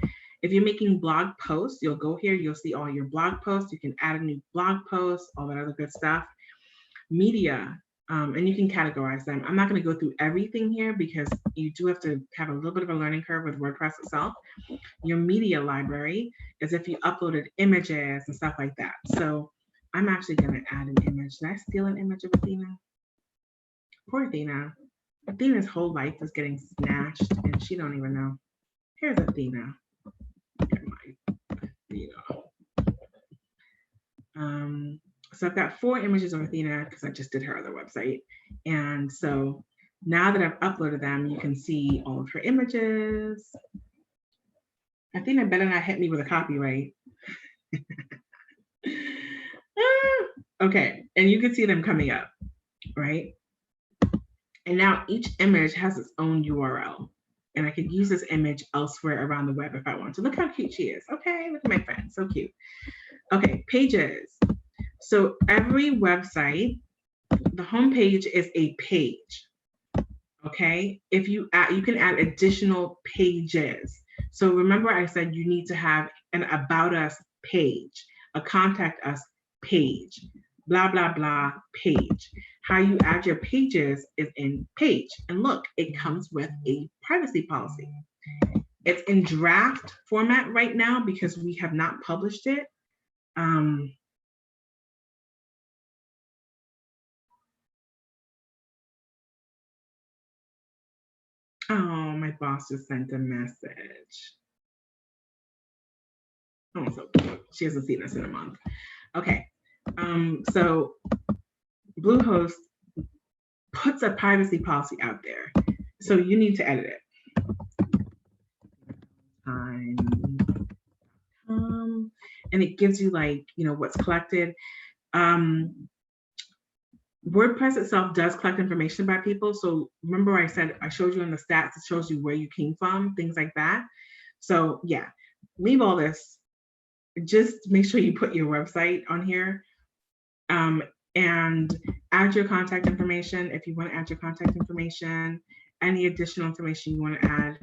If you're making blog posts, you'll go here, you'll see all your blog posts. You can add a new blog post, all that other good stuff. Media, and you can categorize them. I'm not going to go through everything here because you do have to have a little bit of a learning curve with WordPress itself. Your media library is if you uploaded images and stuff like that. So I'm actually going to add an image. Did I steal an image of Athena? Poor Athena. Athena's whole life is getting snatched and she don't even know. Here's Athena. Get my Athena. So I've got 4 images of Athena because I just did her other website. And so now that I've uploaded them, you can see all of her images. Athena better not hit me with a copyright. Okay, and you can see them coming up, right? And now each image has its own URL. And I could use this image elsewhere around the web if I want to. Look how cute she is. Okay, look at my friend, so cute. Okay, pages. So every website, the homepage is a page. Okay, if you add, you can add additional pages. So remember I said you need to have an about us page, a contact us page, blah, blah, blah page. How you add your pages is in page. And look, it comes with a privacy policy. It's in draft format right now because we have not published it. Oh, my boss just sent a message. Oh, so cute. She hasn't seen us in a month. Okay. So Bluehost puts a privacy policy out there. So you need to edit it. And it gives you like, what's collected. WordPress itself does collect information about people. So remember I showed you in the stats, it shows you where you came from, things like that. So yeah, leave all this. Just make sure you put your website on here and add your contact information. If you want to add your contact information, any additional information you want to add,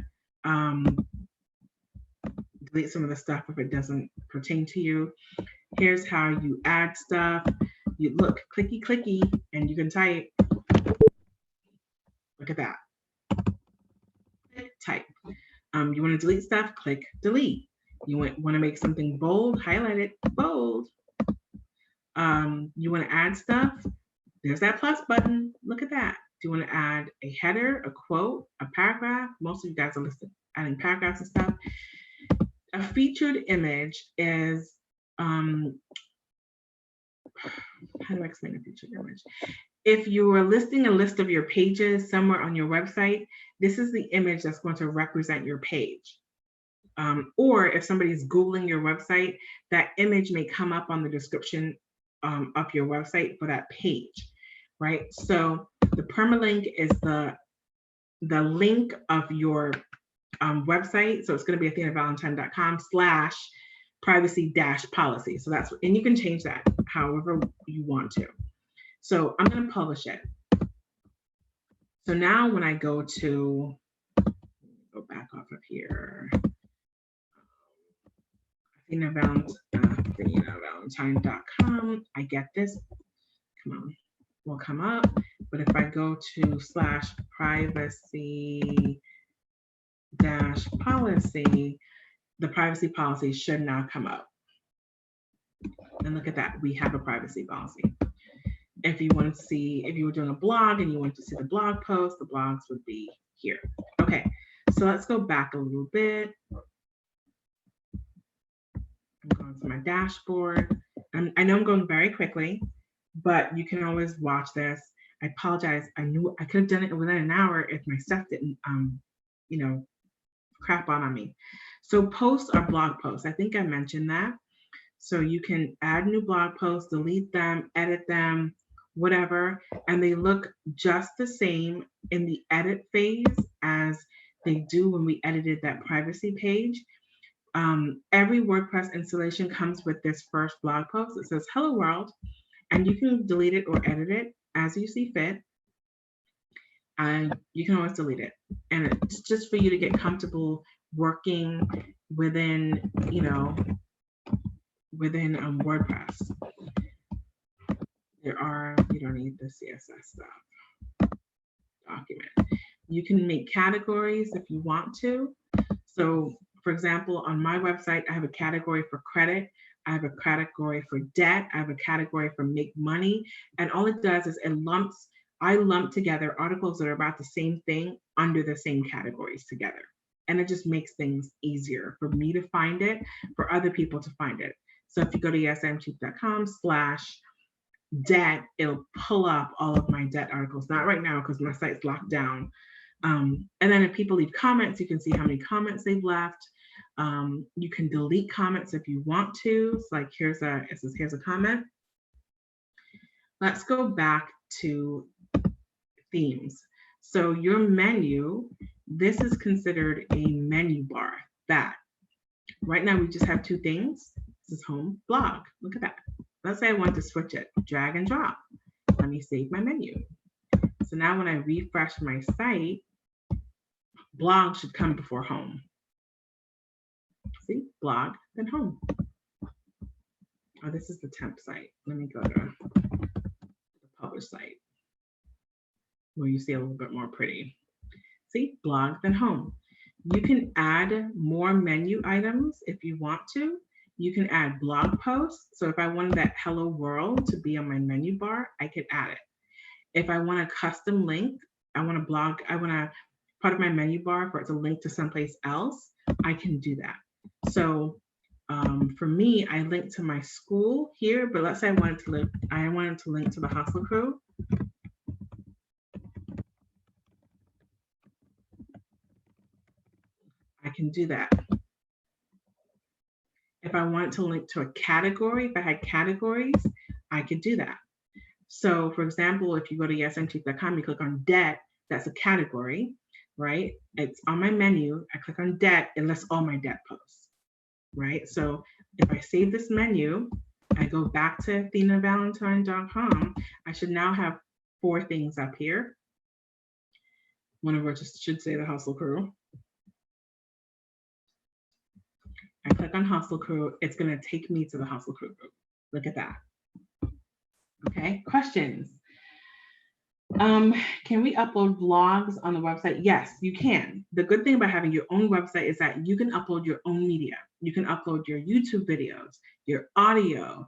delete some of the stuff if it doesn't pertain to you. Here's how you add stuff. You look, clicky, clicky, and you can type. Look at that. Type. You want to delete stuff, click delete. You want to make something bold, highlight it, bold. You want to add stuff, there's that plus button. Look at that. Do you want to add a header, a quote, a paragraph? Most of you guys are listed adding paragraphs and stuff. A featured image is, how do I explain a featured image? If you are listing a list of your pages somewhere on your website, this is the image that's going to represent your page. Or if somebody's Googling your website, that image may come up on the description of your website for that page, right? So the permalink is the link of your website. So it's going to be athenavalentine.com/privacy-policy. So that's, and you can change that however you want to. So I'm going to publish it. So now when I go back off of here, athenavalentine.com, I get this. Come on, will come up. But if I go to /privacy-policy, the privacy policy should now come up. And look at that, we have a privacy policy. If you want to see, if you were doing a blog and you want to see the blog post, the blogs would be here. Okay, so let's go back a little bit. I'm going to my dashboard. I know I'm going very quickly, but you can always watch this. I apologize. I knew I could have done it within an hour if my stuff didn't, you know, crap on me. So posts are blog posts. I think I mentioned that. So you can add new blog posts, delete them, edit them, whatever, and they look just the same in the edit phase as they do when we edited that privacy page. Every WordPress installation comes with this first blog post. It says, "Hello world," and you can delete it or edit it as you see fit. And you can always delete it. And it's just for you to get comfortable working within, you know, within WordPress. You don't need the CSS stuff. Document. You can make categories if you want to. So for example, on my website, I have a category for credit. I have a category for debt. I have a category for make money. And all it does is I lump together articles that are about the same thing under the same categories together. And it just makes things easier for me to find it, for other people to find it. So if you go to yesI'mcheap.com/debt, it'll pull up all of my debt articles. Not right now because my site's locked down. And then if people leave comments, you can see how many comments they've left. You can delete comments if you want to. So like here's a comment. Let's go back to themes. So your menu, this is considered a menu bar. That right now we just have two things. This is home, blog. Look at that. Let's say I want to switch it. Drag and drop. Let me save my menu. So now when I refresh my site, blog should come before home. See, blog, then home. Oh, this is the temp site. Let me go to the published site where you see a little bit more pretty. See, blog, then home. You can add more menu items if you want to. You can add blog posts. So if I wanted that hello world to be on my menu bar, I could add it. If I want a custom link, I want a part of my menu bar for it to link to someplace else, I can do that. So for me, I link to my school here, but let's say I wanted to link to the Hustle Crew. I can do that. If I want to link to a category, if I had categories, I could do that. So for example, if you go to yesI'mcheap.com, you click on debt, that's a category, right? It's on my menu. I click on debt, it lists all my debt posts, right? So if I save this menu, I go back to athenavalentine.com, I should now have 4 things up here. One of which should say the Hustle Crew. I click on Hustle Crew, it's gonna take me to the Hustle Crew group. Look at that. Okay, questions? Can we upload blogs on the website? Yes, you can. The good thing about having your own website is that you can upload your own media. You can upload your YouTube videos, your audio,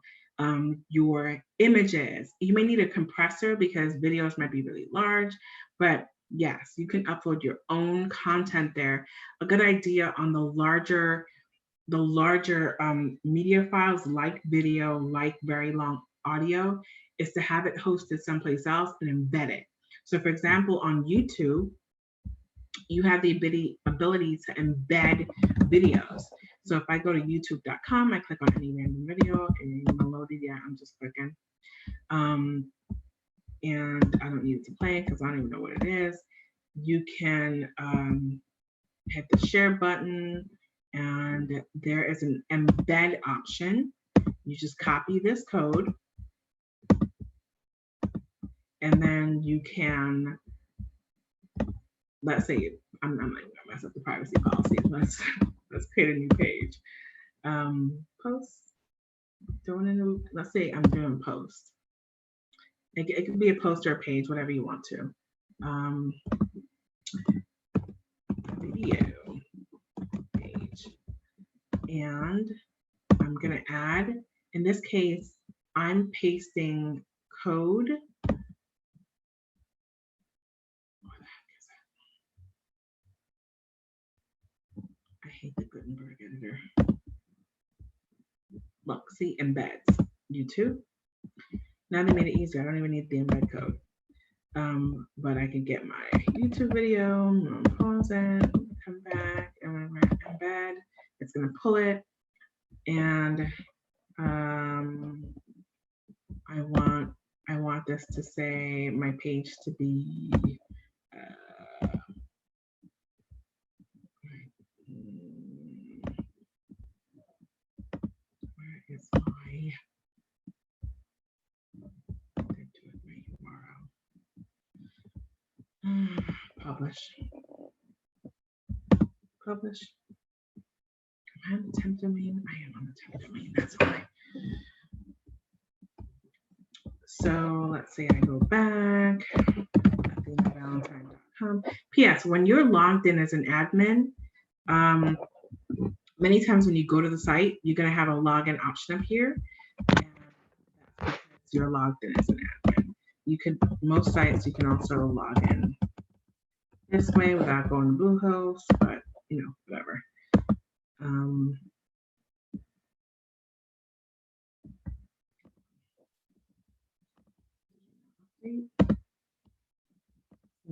your images. You may need a compressor because videos might be really large, but yes, you can upload your own content there. A good idea on the larger media files like video, like very long audio, is to have it hosted someplace else and embed it. So for example, on YouTube, you have the ability to embed videos. So if I go to youtube.com, I click on any random video and Melodia, I'm just clicking. And I don't need it to play because I don't even know what it is. You can hit the share button and there is an embed option. You just copy this code and then you can, let's say, I'm not going to mess up the privacy policy. Let's create a new page. Post, let's say I'm doing post. It could be a post or a page, whatever you want to. Video page. And I'm going to add In this case, I'm pasting code. I hate the Gutenberg editor. Look, see, embeds. YouTube. Now they made it easier. I don't even need the embed code. But I can get my YouTube video, pause it, come back, and when I embed, it's gonna pull it. And I want this to say my page to be where is my publish. Publish. Am I on the temp domain? I am on the temp domain. That's why. So let's say I go back. AthenaValentine.com. P.S. When you're logged in as an admin, many times when you go to the site, you're going to have a login option up here. And that's because you're logged in as an admin. You could, most sites, you can also log in this way without going to Bluehost, but you know, whatever.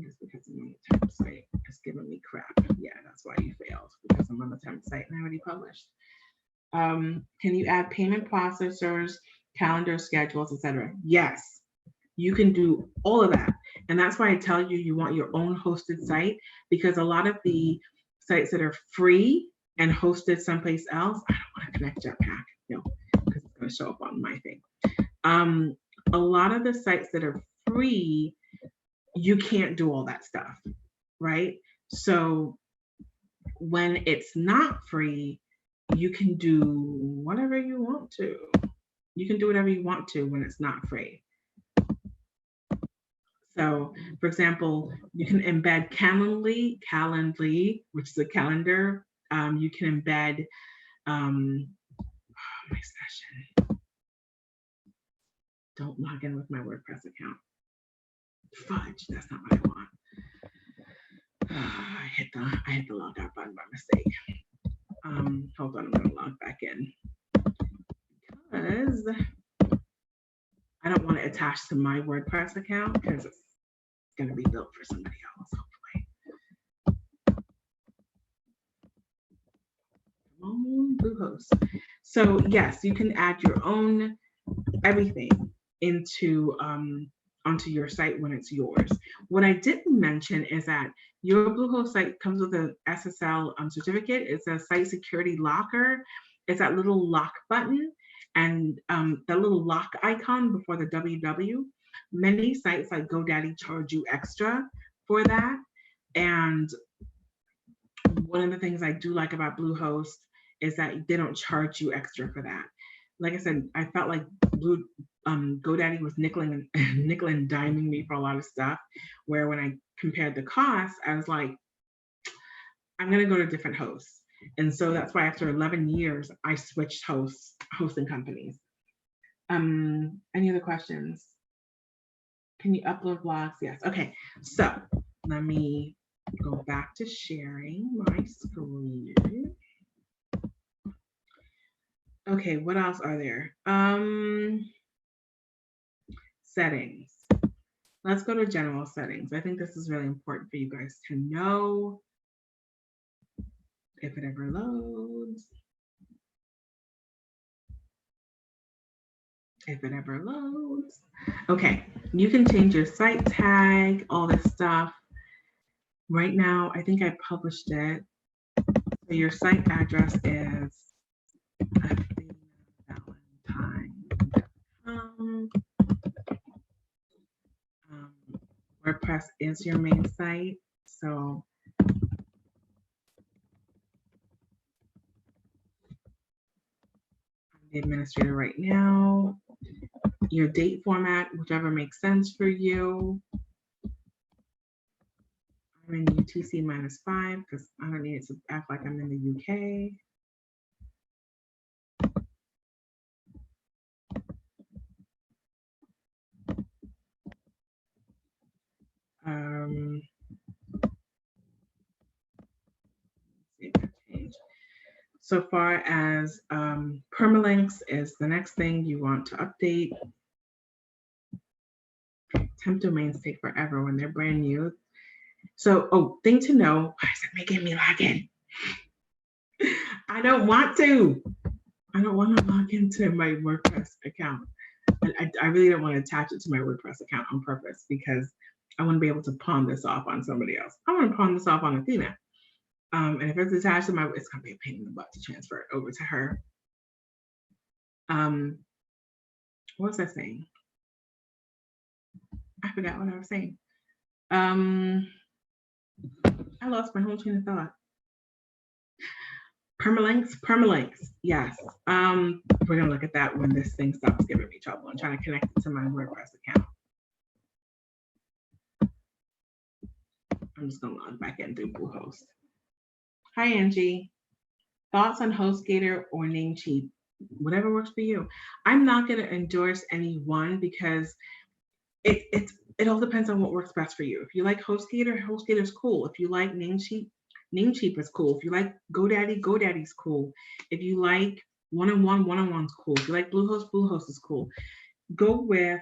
Just because I'm on the temp site, it's giving me crap. Yeah, that's why you failed, because I'm on the temp site and I already published. Can you add payment processors, calendar schedules, etc.? Yes, you can do all of that. And that's why I tell you, you want your own hosted site, because a lot of the sites that are free and hosted someplace else, I don't want to connect Jetpack, no, because it's going to show up on my thing. A lot of the sites that are free, you can't do all that stuff, right? So when it's not free, you can do whatever you want to. You can do whatever you want to when it's not free. So, for example, you can embed Calendly, which is a calendar. You can embed my session. Don't log in with my WordPress account. Fudge, that's not what I want. I hit the log out button by mistake. Hold on, I'm gonna log back in because I don't want to attach to my WordPress account because it's gonna be built for somebody else, hopefully. Bluehost. So yes, you can add your own everything into onto your site when it's yours. What I didn't mention is that your Bluehost site comes with an SSL certificate. It's a site security locker. It's that little lock button and that little lock icon before the WW. Many sites like GoDaddy charge you extra for that. And one of the things I do like about Bluehost is that they don't charge you extra for that. Like I said, I felt like GoDaddy was nickel and diming me for a lot of stuff, where when I compared the cost, I was like, I'm going to go to different hosts. And so that's why after 11 years, I switched hosting companies. Any other questions? Can you upload blogs? Yes. Okay. So let me go back to sharing my screen. Okay, what else are there? Settings. Let's go to general settings. I think this is really important for you guys to know. If it ever loads. If it ever loads. Okay, you can change your site tag, all this stuff. Right now, I think I published it. So your site address is AthenaValentine.com. WordPress is your main site. So I'm the administrator right now. Your date format, whichever makes sense for you. I'm in UTC -5 because I don't need it to act like I'm in the UK. So far as permalinks is the next thing you want to update. Temp domains take forever when they're brand new. So, thing to know, why is it making me log in? I don't want to. I don't want to log into my WordPress account. I really don't want to attach it to my WordPress account on purpose because I want to be able to pawn this off on somebody else. I want to pawn this off on Athena. And if it's attached to my, it's going to be a pain in the butt to transfer it over to her. What was I saying? I forgot what I was saying. I lost my whole train of thought. Permalinks, yes. We're gonna look at that when this thing stops giving me trouble. I'm trying to connect it to my WordPress account. I'm just gonna log back in through Bluehost. Hi, Angie. Thoughts on HostGator or Namecheap? Whatever works for you. I'm not gonna endorse any one because it all depends on what works best for you. If you like HostGator, HostGator's cool. If you like Namecheap is cool. If you like GoDaddy, GoDaddy's cool. If you like one-on-one's cool. If you like Bluehost, Bluehost is cool. Go with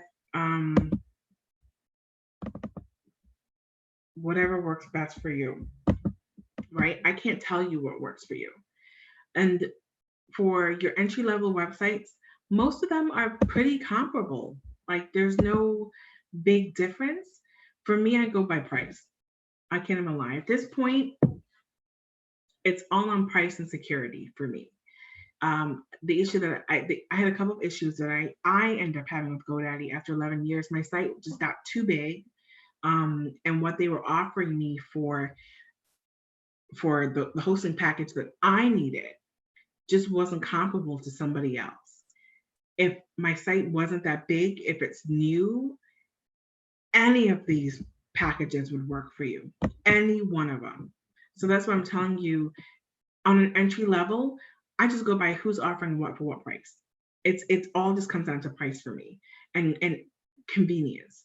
whatever works best for you, right? I can't tell you what works for you. And for your entry-level websites, most of them are pretty comparable. Like there's no big difference. For me, I go by price. I can't even lie. At this point, it's all on price and security for me. The issue that I had a couple of issues that I ended up having with GoDaddy after 11 years. My site just got too big, and what they were offering me for the hosting package that I needed just wasn't comparable to somebody else. If my site wasn't that big, if it's new, any of these packages would work for you, any one of them. So that's what I'm telling you. On an entry level, I just go by who's offering what for what price. It's all just comes down to price for me and convenience.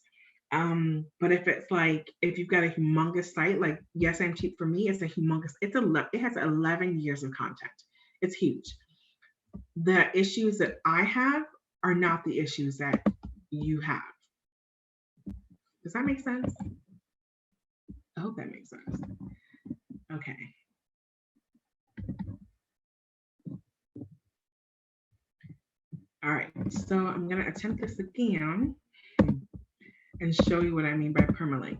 But if it's like if you've got a humongous site, like Yes I'm Cheap for me, it's a humongous. It has 11 years of content. It's huge. The issues that I have are not the issues that you have. Does that make sense? I hope that makes sense. Okay. All right, so I'm going to attempt this again and show you what I mean by permalink.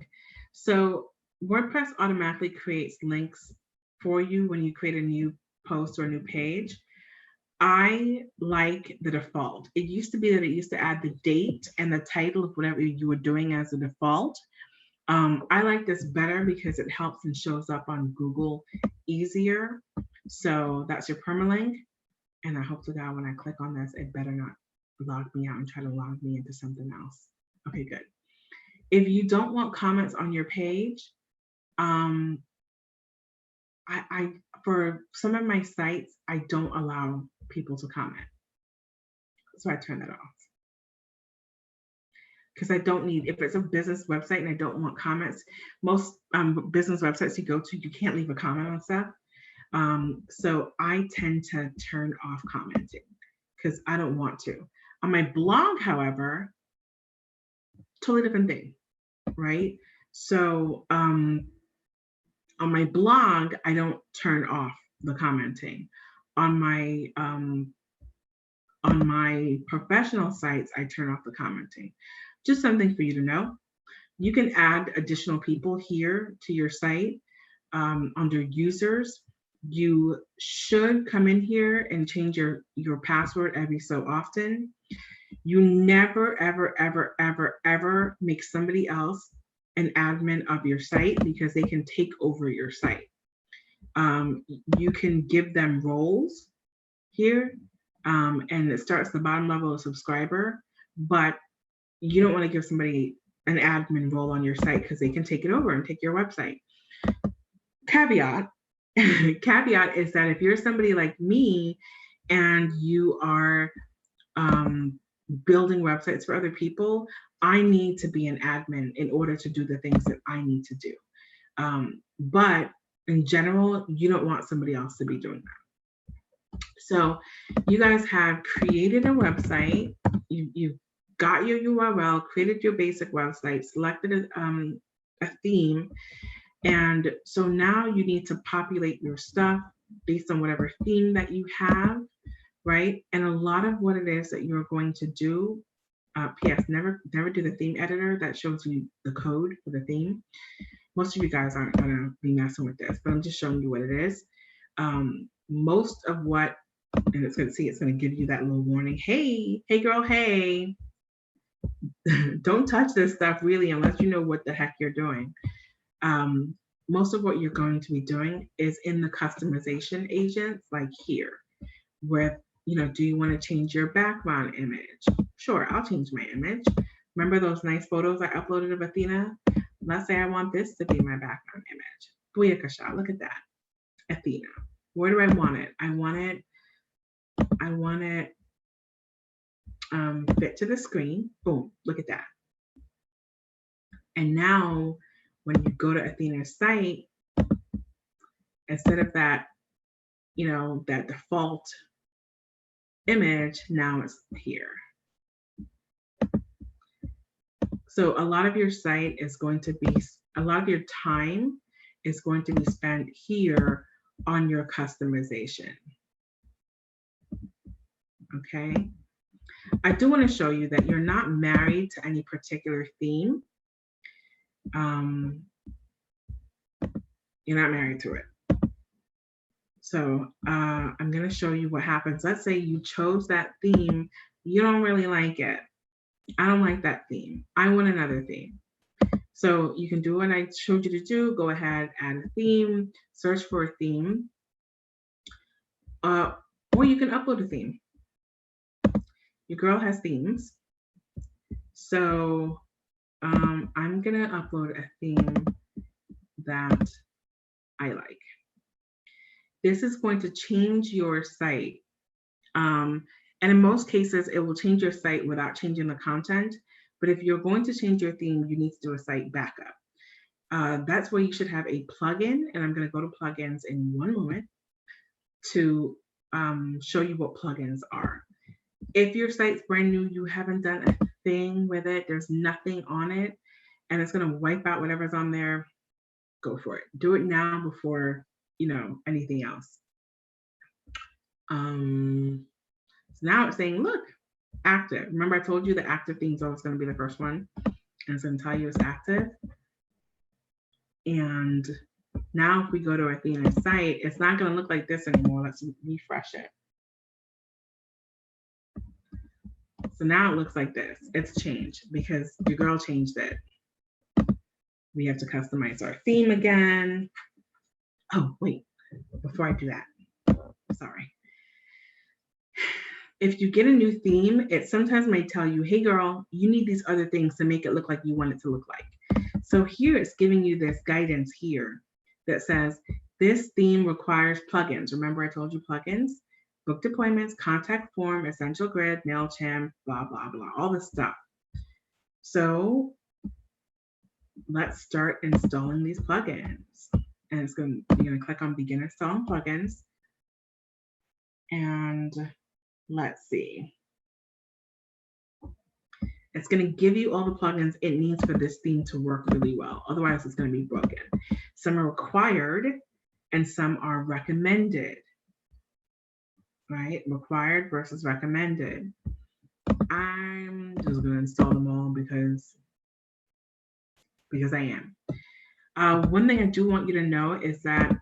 So WordPress automatically creates links for you when you create a new post or a new page. I like the default. It used to be that it used to add the date and the title of whatever you were doing as a default. I like this better because it helps and shows up on Google easier. So that's your permalink. And I hope to God when I click on this, it better not log me out and try to log me into something else. Okay, good. If you don't want comments on your page, I for some of my sites, I don't allow people to comment. So I turn that off. Because I don't need, if it's a business website and I don't want comments, most business websites you go to, you can't leave a comment on stuff. So I tend to turn off commenting because I don't want to. On my blog, however, totally different thing, right? So on my blog, I don't turn off the commenting. On my professional sites, I turn off the commenting. Just something for you to know. You can add additional people here to your site under users. You should come in here and change your password every so often. You never, ever, ever, ever, ever make somebody else an admin of your site because they can take over your site. You can give them roles here, and it starts the bottom level of subscriber, but you don't want to give somebody an admin role on your site because they can take it over and take your website. Caveat is that if you're somebody like me and you are building websites for other people, I need to be an admin in order to do the things that I need to do. But in general, you don't want somebody else to be doing that. So you guys have created a website. You've got your URL, created your basic website, selected a theme. And so now you need to populate your stuff based on whatever theme that you have, right? And a lot of what it is that you're going to do, PS, never do the theme editor that shows you the code for the theme. Most of you guys aren't gonna be messing with this, but I'm just showing you what it is. Most of what, and it's gonna give you that little warning. Hey girl, hey, don't touch this stuff really unless you know what the heck you're doing. Um, Most of what you're going to be doing is in the customization agents, like here, where, do you want to change your background image? Sure, I'll change my image. Remember those nice photos I uploaded of Athena? Let's say I want this to be my background image. Booyakasha, look at that. Athena. Where do I want it? I want it fit to the screen. Boom, look at that. And now when you go to Athena's site, instead of that, that default image, now it's here. So a lot of your site is going to be, a lot of your time is going to be spent here on your customization. Okay. I do want to show you that you're not married to any particular theme. You're not married to it. So I'm going to show you what happens. Let's say you chose that theme. You don't really like it. I don't like that theme. I want another theme. So you can do what I showed you to do. Go ahead, add a theme, search for a theme, or you can upload a theme. Your girl has themes. So I'm going to upload a theme that I like. This is going to change your site. And in most cases, it will change your site without changing the content. But if you're going to change your theme, you need to do a site backup. That's where you should have a plugin. And I'm going to go to plugins in one moment to show you what plugins are. If your site's brand new, you haven't done a thing with it, there's nothing on it, and it's going to wipe out whatever's on there, go for it. Do it now before, anything else. So now it's saying, look, active. Remember I told you the active theme is always going to be the first one. And it's going to tell you it's active. And now if we go to Athena's site, it's not going to look like this anymore. Let's refresh it. So now it looks like this. It's changed because your girl changed it. We have to customize our theme again. Oh, wait, before I do that, sorry. If you get a new theme, it sometimes might tell you, hey girl, you need these other things to make it look like you want it to look like. So here it's giving you this guidance here that says, this theme requires plugins. Remember I told you plugins? Book deployments, contact form, essential grid, MailChimp, blah, blah, blah, all this stuff. So let's start installing these plugins. And you're going to click on begin installing plugins. And let's see. It's going to give you all the plugins it needs for this theme to work really well. Otherwise, it's going to be broken. Some are required and some are recommended. Right? Required versus recommended. I'm just going to install them all because I am. One thing I do want you to know is that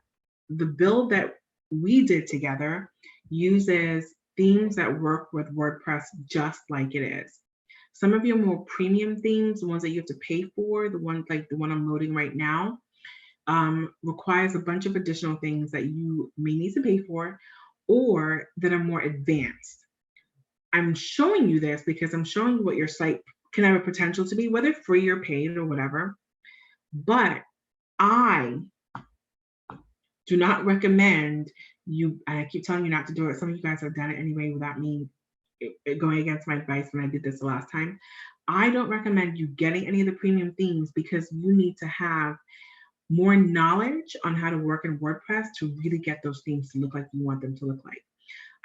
the build that we did together uses themes that work with WordPress just like it is. Some of your more premium themes, the ones that you have to pay for, the one like the one I'm loading right now, requires a bunch of additional things that you may need to pay for or that are more advanced. I'm showing you this because I'm showing you what your site can have a potential to be, whether free or paid or whatever. But I do not recommend you, and I keep telling you not to do it. Some of you guys have done it anyway without me going against my advice when I did this the last time. I don't recommend you getting any of the premium themes because you need to have more knowledge on how to work in WordPress to really get those themes to look like you want them to look like.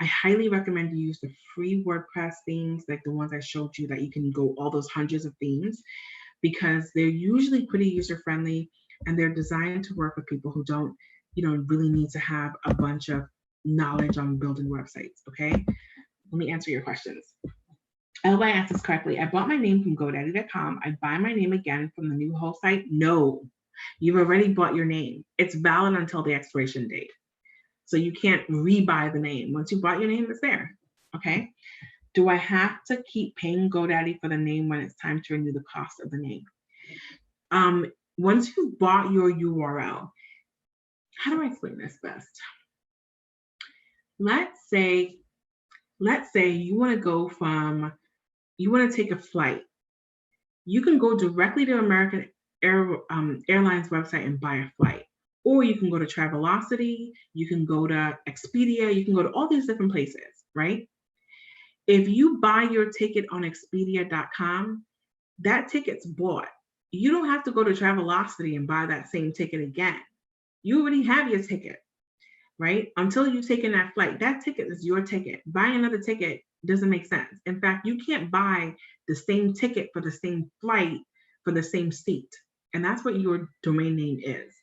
I highly recommend you use the free WordPress themes, like the ones I showed you that you can go all those hundreds of themes, because they're usually pretty user-friendly and they're designed to work with people who don't, really need to have a bunch of knowledge on building websites, okay? Let me answer your questions. I hope I answered this correctly. I bought my name from GoDaddy.com. I buy my name again from the new host site? No, you've already bought your name. It's valid until the expiration date. So you can't rebuy the name. Once you bought your name, it's there, okay? Do I have to keep paying GoDaddy for the name when it's time to renew the cost of the name? Once you've bought your URL, how do I explain this best? Let's say you want to take a flight. You can go directly to American Airlines website and buy a flight. Or you can go to Travelocity, you can go to Expedia, you can go to all these different places, right? If you buy your ticket on Expedia.com, that ticket's bought. You don't have to go to Travelocity and buy that same ticket again. You already have your ticket, right? Until you've taken that flight, that ticket is your ticket. Buying another ticket doesn't make sense. In fact, you can't buy the same ticket for the same flight for the same seat. And that's what your domain name is,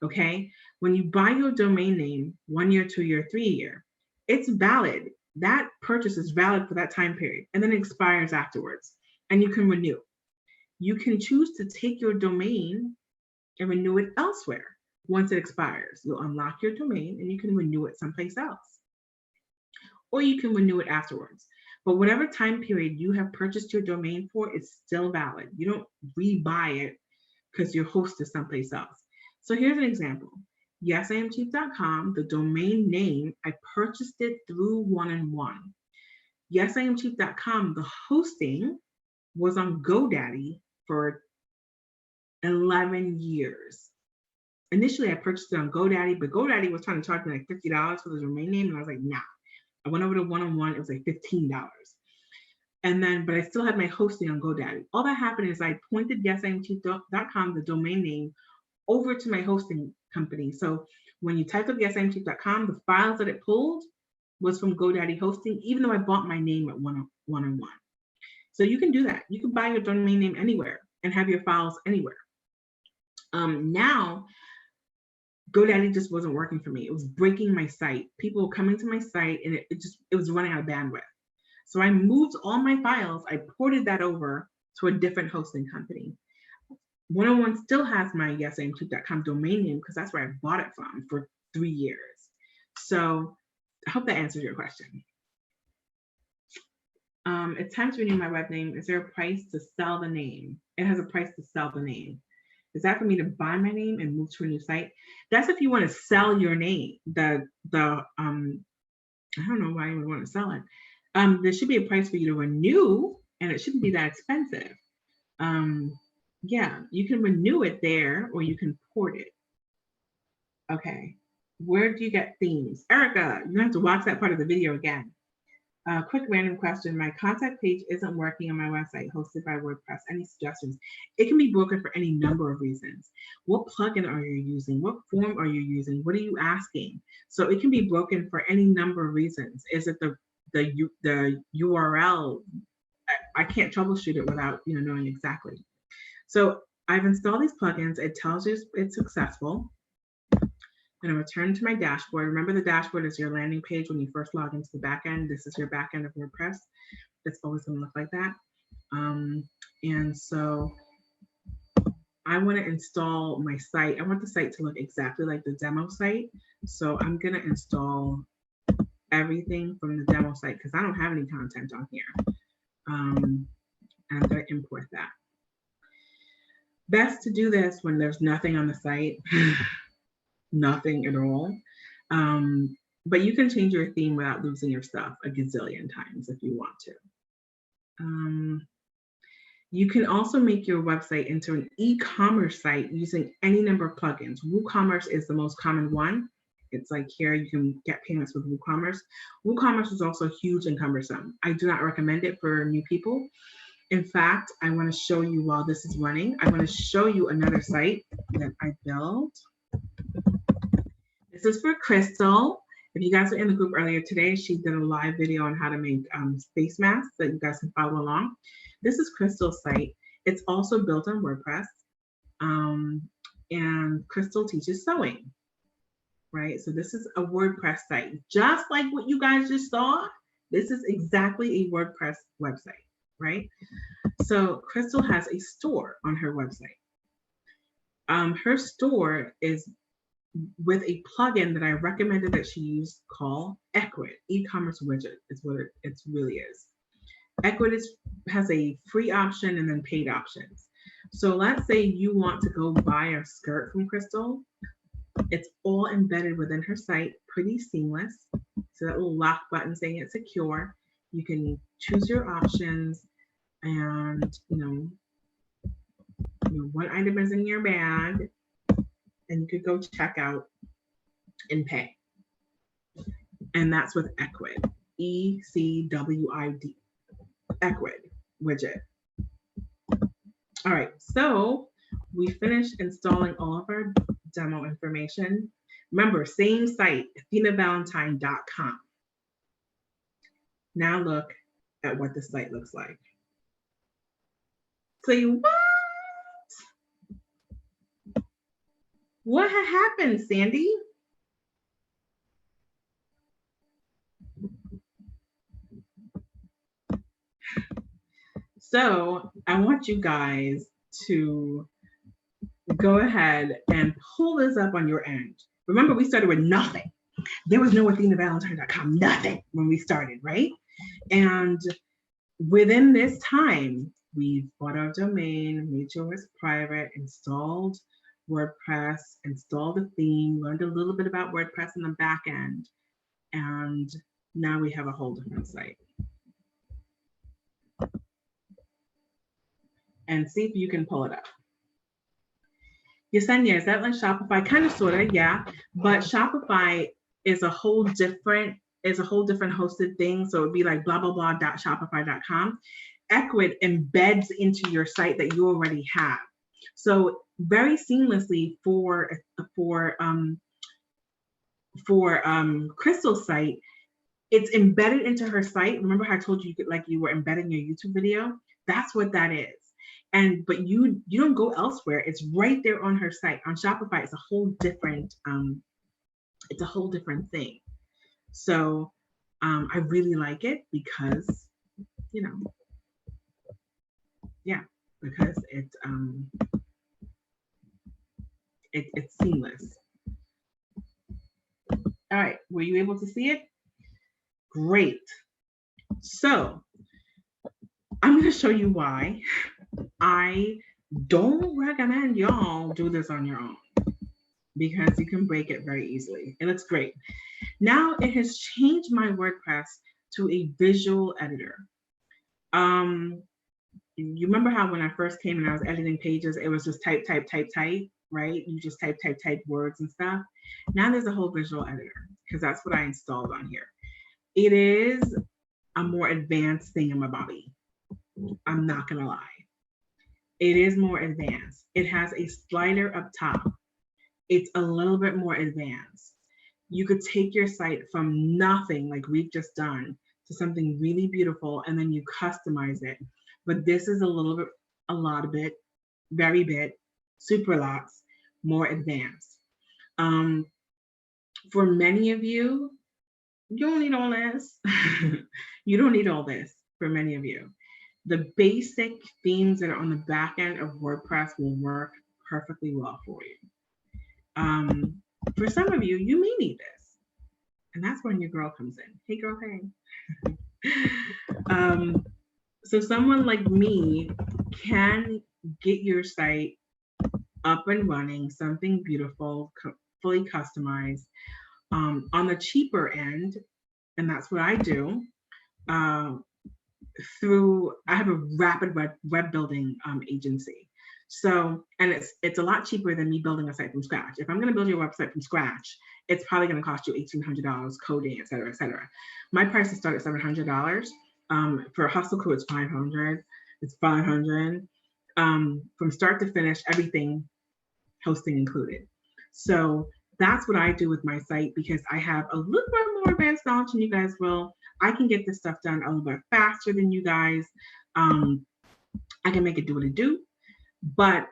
okay? When you buy your domain name, 1 year, 2 year, 3 year, it's valid. That purchase is valid for that time period and then it expires afterwards and you can renew. You can choose to take your domain and renew it elsewhere. Once it expires, you'll unlock your domain and you can renew it someplace else. Or you can renew it afterwards. But whatever time period you have purchased your domain for, it's still valid. You don't rebuy it because your host is someplace else. So here's an example. YesIamCheap.com, the domain name, I purchased it through 1&1. YesIamCheap.com, the hosting was on GoDaddy for 11 years. Initially, I purchased it on GoDaddy, but GoDaddy was trying to charge me like $50 for the domain name, and I was like, nah. I went over to 1&1, it was like $15. And then, but I still had my hosting on GoDaddy. All that happened is I pointed YesIamCheap.com, the domain name, over to my hosting company. So when you typed up YesIamCheap.com, the files that it pulled was from GoDaddy hosting, even though I bought my name at 1&1. So you can do that. You can buy your domain name anywhere and have your files anywhere. Now, GoDaddy just wasn't working for me. It was breaking my site. People were coming to my site and it was running out of bandwidth. So I moved all my files. I ported that over to a different hosting company. 1&1 still has my YesIamCheap.com domain name because that's where I bought it from for 3 years. So I hope that answers your question. It's time to renew my web name. Is there a price to sell the name? It has a price to sell the name. Is that for me to buy my name and move to a new site? That's if you want to sell your name. I don't know why you would want to sell it. There should be a price for you to renew, and it shouldn't be that expensive. Yeah, you can renew it there, or you can port it. Okay, where do you get themes? Erica, you have to watch that part of the video again. Quick random question. My contact page isn't working on my website hosted by WordPress. Any suggestions? It can be broken for any number of reasons. What plugin are you using? What form are you using? What are you asking? So it can be broken for any number of reasons. Is it the URL? I can't troubleshoot it without knowing exactly. So I've installed these plugins. It tells you it's successful. I'm going to return to my dashboard. Remember, the dashboard is your landing page when you first log into the backend. This is your backend of WordPress. It's always going to look like that. And so I want to install my site. I want the site to look exactly like the demo site. So I'm going to install everything from the demo site because I don't have any content on here. And I'm going to import that. Best to do this when there's nothing on the site. Nothing at all. But you can change your theme without losing your stuff a gazillion times if you want to. You can also make your website into an e-commerce site using any number of plugins. WooCommerce is the most common one. It's like here you can get payments with WooCommerce. WooCommerce is also huge and cumbersome. I do not recommend it for new people. In fact, I want to show you while this is running, I want to show you another site that I built. This is for Crystal, If you guys were in the group earlier today, she did a live video on how to make face masks that you guys can follow along. This is Crystal's site. It's also built on WordPress. And Crystal teaches sewing, right? So this is a WordPress site. Just like what you guys just saw, this is exactly a WordPress website, right? So Crystal has a store on her website. Her store is with a plugin that I recommended that she use called Ecwid, e-commerce widget is what it really is. Ecwid has a free option and then paid options. So let's say you want to go buy a skirt from Crystal. It's all embedded within her site, pretty seamless. So that little lock button saying it's secure. You can choose your options, and one item is in your bag, and you could go check out and pay. And that's with Ecwid, ECWID, Ecwid widget. All right, so we finished installing all of our demo information. Remember, same site, athenavalentine.com. Now look at what the site looks like. Say what? What had happened, Sandy? So I want you guys to go ahead and pull this up on your end. Remember, we started with nothing. There was no athenavalentine.com, nothing when we started, right? And within this time, we bought our domain, made sure it's private, installed WordPress, installed a theme, learned a little bit about WordPress in the back end, and now we have a whole different site. And see if you can pull it up. Yesenia, is that like Shopify? Kind of, sort of, yeah. But Shopify is a whole different hosted thing. So it'd be like blah blah blah.shopify.com. Ecwid embeds into your site that you already have. So very seamlessly for Crystal's site, it's embedded into her site. Remember how I told you you were embedding your YouTube video? That's what that is. But you don't go elsewhere. It's right there on her site. On Shopify, it's a whole different thing. So I really like it because because it's seamless. All right, were you able to see it? Great. So I'm going to show you why I don't recommend y'all do this on your own, because you can break it very easily. It looks great. Now it has changed my WordPress to a visual editor. You remember how when I first came and I was editing pages, it was just type, right? You just type words and stuff. Now there's a whole visual editor because that's what I installed on here. It is a more advanced thingamabobby. I'm not gonna lie. It is more advanced. It has a slider up top. It's a little bit more advanced. You could take your site from nothing like we've just done to something really beautiful, and then you customize it. But this is very bit, super lots more advanced. For many of you, you don't need all this. You don't need all this for many of you. The basic themes that are on the back end of WordPress will work perfectly well for you. For some of you, you may need this. And that's when your girl comes in. Hey, girl, hey. So someone like me can get your site up and running, something beautiful, fully customized, on the cheaper end, and that's what I do. I have a rapid web building agency. So, and it's a lot cheaper than me building a site from scratch. If I'm going to build your website from scratch, it's probably going to cost you $1,800 coding, et cetera, et cetera. My prices start at $700. For a hustle crew, it's $500. It's $500. From start to finish, everything, hosting included. So That's what I do with my site because I have a little bit more advanced knowledge than you guys will. I can get this stuff done a little bit faster than you guys. Um, I can make it do what it do, but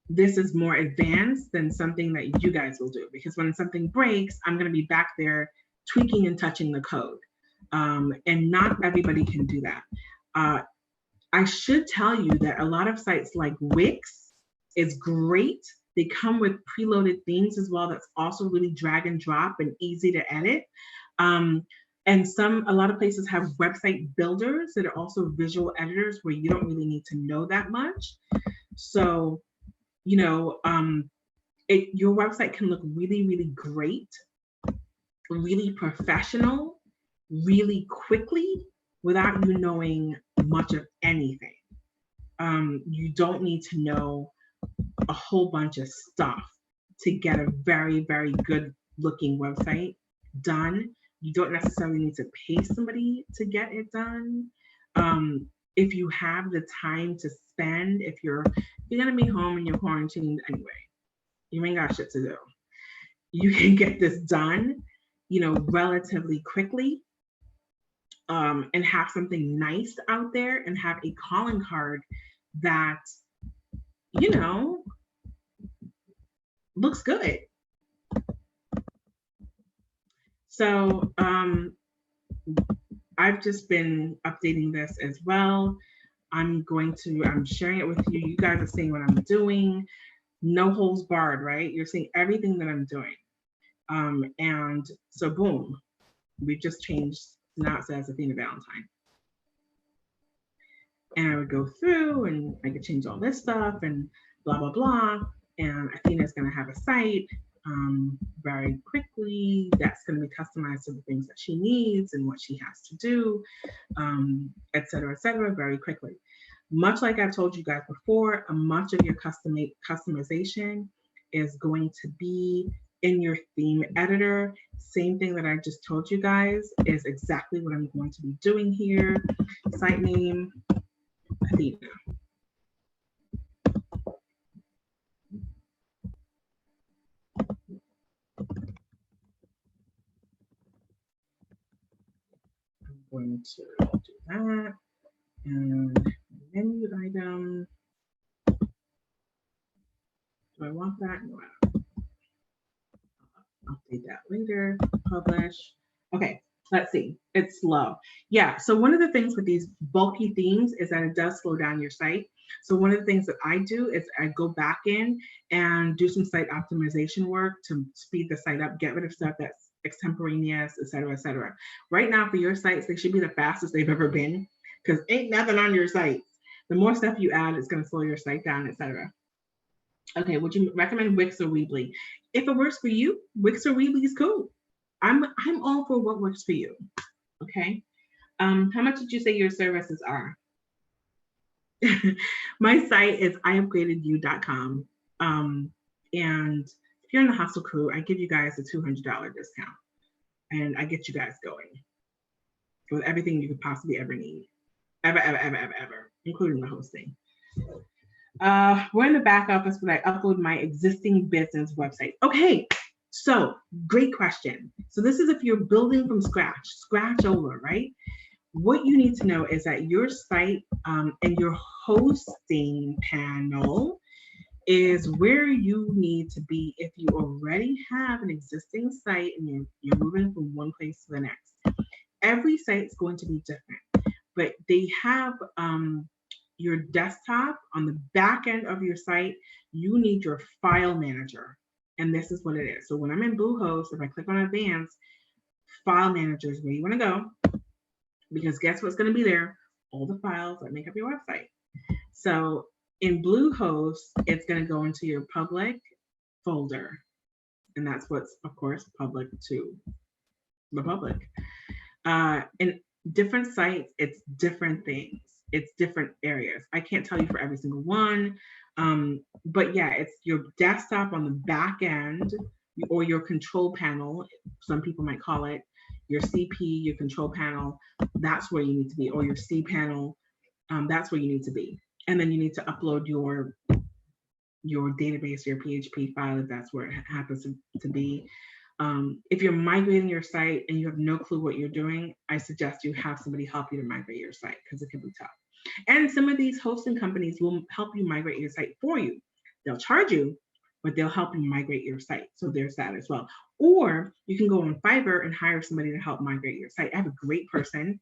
this is more advanced than something that you guys will do because when something breaks, I'm going to be back there tweaking and touching the code. And not everybody can do that. I should tell you that a lot of sites like Wix is great. They come with preloaded themes as well. That's also really drag and drop and easy to edit. Um, and a lot of places have website builders that are also visual editors where you don't really need to know that much. So, you know, your website can look really, really great, really professional, really quickly without you knowing much of anything. You don't need to know a whole bunch of stuff to get a very, very good looking website done. You don't necessarily need to pay somebody to get it done. If you have the time to spend, if you're gonna be home and you're quarantined anyway, you ain't got shit to do. You can get this done, relatively quickly, and have something nice out there and have a calling card that, you know, looks good. So I've just been updating this as well. I'm sharing it with you. You guys are seeing what I'm doing. No holes barred, right? You're seeing everything that I'm doing. And so boom, we've just changed. Now it says Athena Valentine. And I would go through and I could change all this stuff and blah, blah, blah. And Athena's going to have a site very quickly that's going to be customized to the things that she needs and what she has to do, et cetera, very quickly. Much like I've told you guys before, much of your customization is going to be in your theme editor. Same thing that I just told you guys is exactly what I'm going to be doing here. Site name, Athena. I'm going to do that. And menu item. Do I want that? No, I don't. I'll update that later. Publish. Okay, let's see. It's slow. Yeah, so one of the things with these bulky themes is that it does slow down your site. So one of the things that I do is I go back in and do some site optimization work to speed the site up, get rid of stuff that's extemporaneous, et cetera, et cetera. Right now for your sites, they should be the fastest they've ever been because ain't nothing on your site. The more stuff you add, it's going to slow your site down, et cetera. Okay, would you recommend Wix or Weebly? If it works for you, Wix or Weebly is cool. I'm all for what works for you. Okay. How much did you say your services are? My site is iupgradedyou.com. And if you're in the hustle crew, I give you guys a $200 discount. And I get you guys going with everything you could possibly ever need. Ever, including the hosting. We're in the back office when I upload my existing business website. Okay, so great question. So this is if you're building from scratch over, right? What you need to know is that your site and your hosting panel is where you need to be if you already have an existing site and you're moving from one place to the next. Every site is going to be different, but they have your desktop on the back end of your site. You need your file manager, and this is what it is. So when I'm in Bluehost, if I click on Advanced, File Manager is where you want to go, because guess what's going to be there? All the files that make up your website. So in Bluehost, it's going to go into your public folder, and that's what's, of course, public to the public. In different sites, it's different things. It's different areas. I can't tell you for every single one, but yeah, it's your desktop on the back end or your control panel. Some people might call it your CP, your control panel. That's where you need to be, or your C panel. That's where you need to be. And then you need to upload your your database, your PHP file, if that's where it happens to be. If you're migrating your site and you have no clue what you're doing, I suggest you have somebody help you to migrate your site because it can be tough. And some of these hosting companies will help you migrate your site for you. They'll charge you, but they'll help you migrate your site. So there's that as well. Or you can go on Fiverr and hire somebody to help migrate your site. I have a great person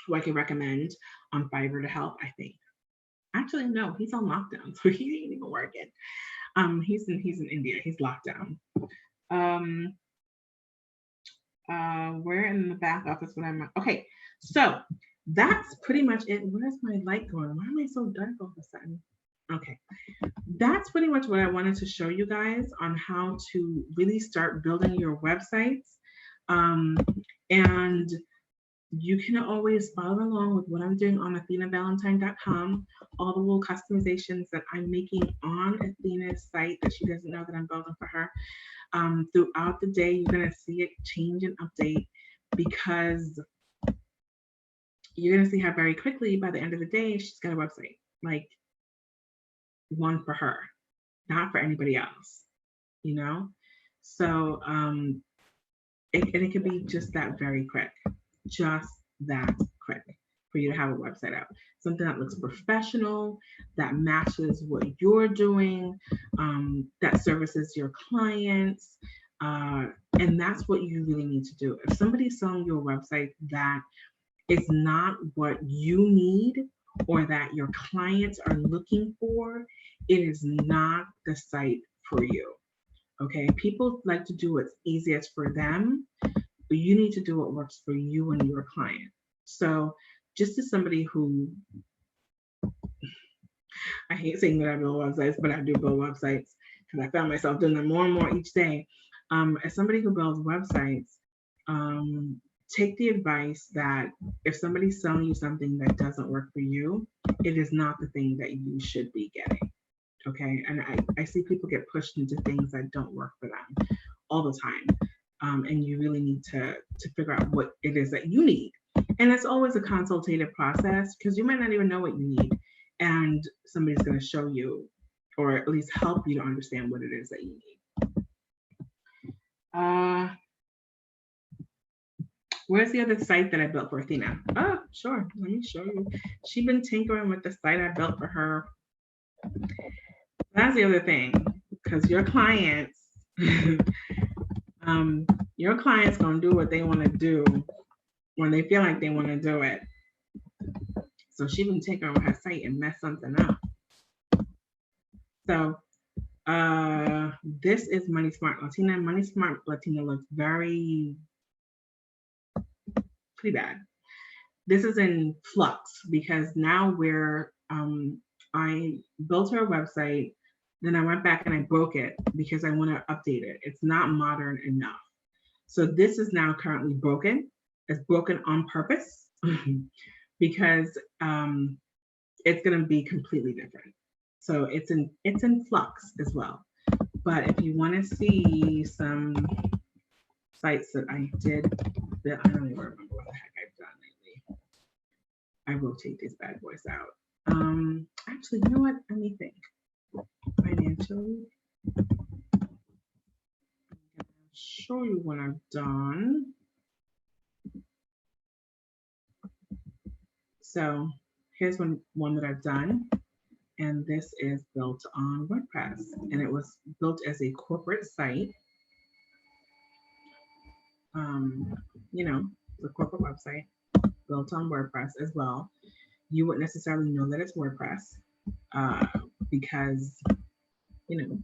who I can recommend on Fiverr to help, I think. Actually, no, he's on lockdown, so he ain't even working. He's in India. He's locked down. Um, we're in the back office when I'm okay. So that's pretty much it. Where's my light going? Why am I so dark all of a sudden? Okay, that's pretty much what I wanted to show you guys on how to really start building your websites. And you can always follow along with what I'm doing on AthenaValentine.com, all the little customizations that I'm making on Athena's site that she doesn't know that I'm building for her. Throughout the day, you're going to see it change and update because you're going to see how very quickly by the end of the day, she's got a website, like one for her, not for anybody else, you know? So it can be just that very quick, just that quick for you to have a website out. Something that looks professional, that matches what you're doing, that services your clients. And that's what you really need to do. If somebody's selling you a website that is not what you need or that your clients are looking for, it is not the site for you. Okay, people like to do what's easiest for them, but you need to do what works for you and your client. So, just as somebody who, I hate saying that I build websites, but I do build websites because I found myself doing them more and more each day. As somebody who builds websites, take the advice that if somebody's selling you something that doesn't work for you, it is not the thing that you should be getting. Okay, and I see people get pushed into things that don't work for them all the time, and you really need to figure out what it is that you need. And it's always a consultative process because you might not even know what you need, and somebody's going to show you or at least help you to understand what it is that you need. Where's the other site that I built for Athena? Oh, sure. Let me show you. She's been tinkering with the site I built for her. That's the other thing, because your clients, your clients gonna do what they want to do when they feel like they want to do it. So she been tinkering with her site and mess something up. So this is Money Smart Latina. Money Smart Latina looks pretty bad. This is in flux because now I built her website, then I went back and I broke it because I want to update it. It's not modern enough. So this is now currently broken. It's broken on purpose because it's going to be completely different. So it's in flux as well. But if you want to see some sites that I did, that I don't even remember what the heck I've done lately. I rotate these bad boys out. Actually, you know what? Let me think. Financially, I'll show you what I've done. So here's one that I've done, and this is built on WordPress, and it was built as a corporate site. You know, the corporate website built on WordPress as well. You wouldn't necessarily know that it's WordPress because, you know,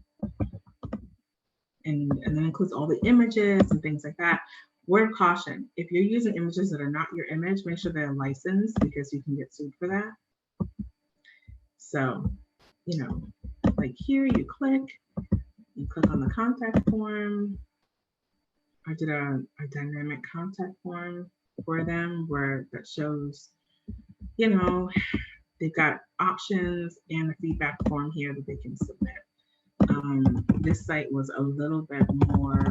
and that includes all the images and things like that. Word of caution, if you're using images that are not your image, make sure they're licensed because you can get sued for that. So, you know, like here you click on the contact form. I did a dynamic contact form for them where that shows, you know, they've got options and a feedback form here that they can submit. This site was a little bit more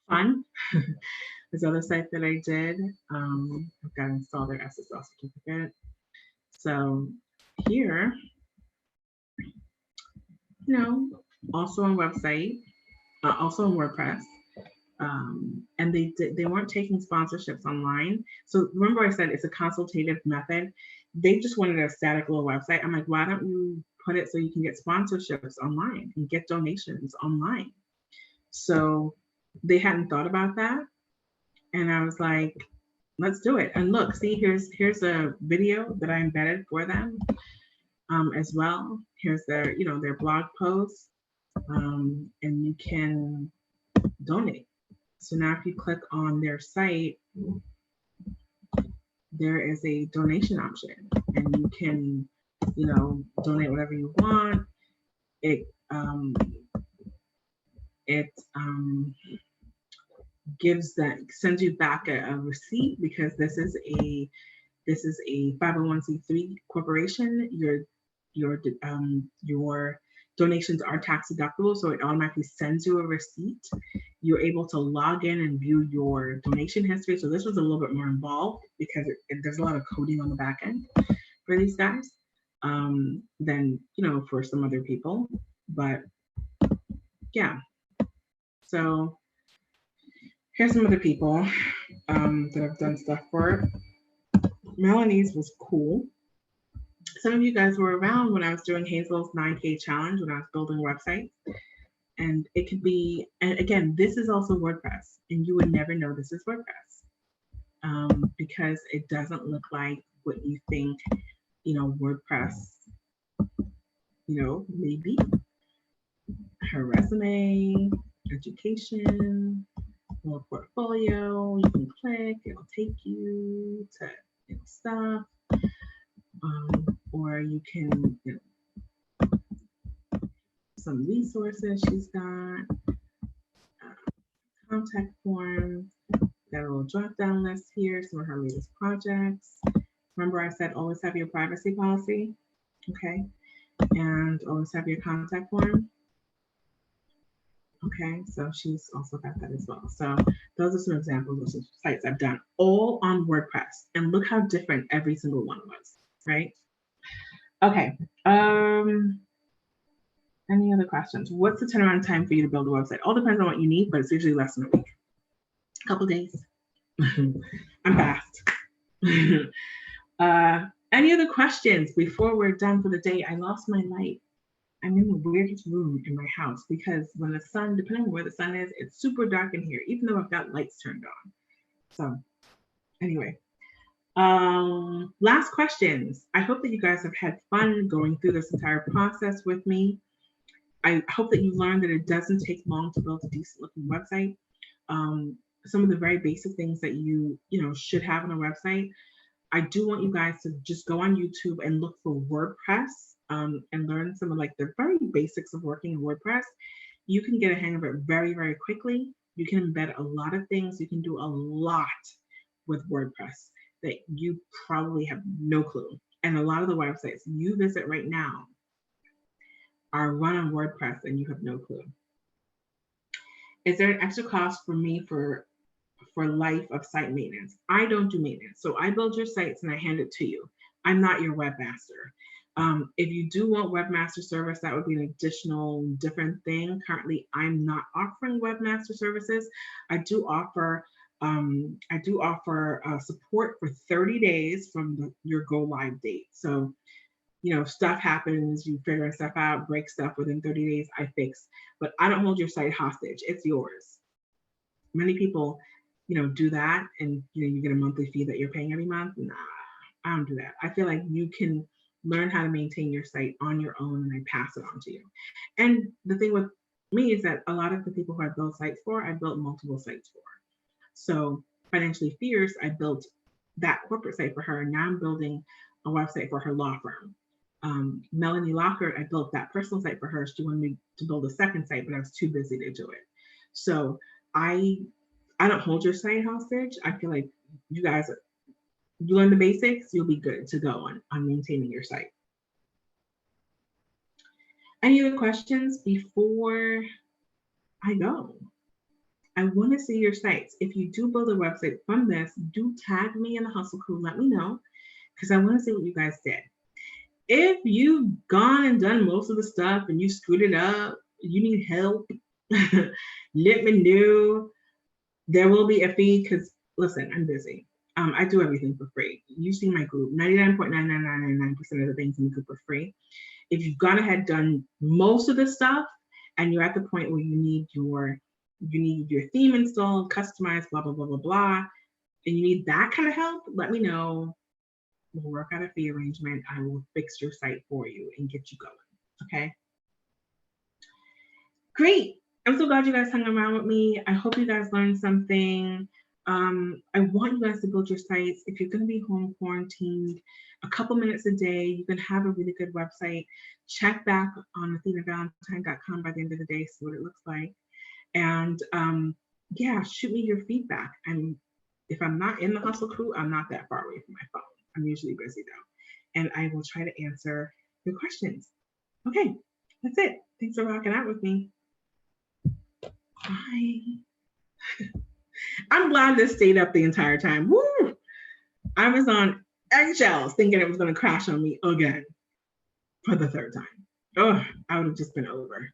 fun. This other site that I did, I've got to install their SSL certificate. So here, you know, also on website, also on WordPress. And they weren't taking sponsorships online. So remember I said it's a consultative method. They just wanted a static little website. I'm like, why don't you put it so you can get sponsorships online and get donations online? So they hadn't thought about that, and I was like, let's do it. And look, see, here's a video that I embedded for them as well. Here's their their blog post, and you can donate. So now if you click on their site, there is a donation option, and you can, donate whatever you want. It um, it sends you back a receipt because this is a 501c3 corporation. Your donations are tax deductible, so it automatically sends you a receipt. You're able to log in and view your donation history. So this was a little bit more involved because there's a lot of coding on the back end for these guys than for some other people. But yeah, so here's some other people that have done stuff for it. Melanie's was cool. Some of you guys were around when I was doing Hazel's 9K challenge when I was building websites. And it could be, and again, this is also WordPress, and you would never know this is WordPress because it doesn't look like what you think, WordPress, maybe her resume, education, little portfolio. You can click, it'll take you to stuff, or you can, some resources she's got, contact forms, got a little drop down list here, some of her latest projects. Remember I said always have your privacy policy, okay? And always have your contact form. Okay, so she's also got that as well. So those are some examples of some sites I've done, all on WordPress. And look how different every single one was, right? Okay. Any other questions? What's the turnaround time for you to build a website? All depends on what you need, but it's usually less than a week. A couple days. I'm fast. Any other questions before we're done for the day? I lost my light. I'm in the weirdest room in my house because when the sun, depending on where the sun is, it's super dark in here, even though I've got lights turned on. So anyway, last questions. I hope that you guys have had fun going through this entire process with me. I hope that you learned that it doesn't take long to build a decent looking website. Some of the very basic things that you should have on a website. I do want you guys to just go on YouTube and look for WordPress and learn some of like the very basics of working in WordPress. You can get a hang of it very, very quickly. You can embed a lot of things. You can do a lot with WordPress that you probably have no clue. And a lot of the websites you visit right now are run on WordPress and you have no clue. Is there an extra cost for me for life of site maintenance? I don't do maintenance. So I build your sites and I hand it to you. I'm not your webmaster. If you do want webmaster service, that would be an additional different thing. Currently, I'm not offering webmaster services. I do offer support for 30 days from your go live date. So, stuff happens, you figure stuff out, break stuff within 30 days, I fix. But I don't hold your site hostage. It's yours. Many people, do that, and you get a monthly fee that you're paying every month. Nah, I don't do that. I feel like you can learn how to maintain your site on your own, and I pass it on to you. And the thing with me is that a lot of the people who I build sites for, I built multiple sites for. So Financially Fierce, I built that corporate site for her, and now I'm building a website for her law firm. Melanie Lockhart, I built that personal site for her. She wanted me to build a second site, but I was too busy to do it. So I don't hold your site hostage. I feel like you guys, you learn the basics, you'll be good to go on maintaining your site. Any other questions before I go? I want to see your sites. If you do build a website from this, do tag me in the Hustle Crew. Let me know because I want to see what you guys did. If you've gone and done most of the stuff and you screwed it up, you need help, let me know. There will be a fee because listen, I'm busy. I do everything for free. You see my group, 99.99999% of the things in the group are free. If you've gone ahead done most of the stuff and you're at the point where you need your theme installed, customized, blah blah blah blah blah, and you need that kind of help, let me know. We'll work out a fee arrangement. I will fix your site for you and get you going. Okay. Great. I'm so glad you guys hung around with me. I hope you guys learned something. I want you guys to build your sites. If you're going to be home quarantined, a couple minutes a day, you can have a really good website. Check back on athenavalentine.com by the end of the day, see what it looks like. And yeah, shoot me your feedback. If I'm not in the hustle crew, I'm not that far away from my phone. I'm usually busy though. And I will try to answer your questions. Okay, that's it. Thanks for rocking out with me. Bye. I'm glad this stayed up the entire time. Woo! I was on eggshells thinking it was going to crash on me again for the third time. Oh, I would have just been over.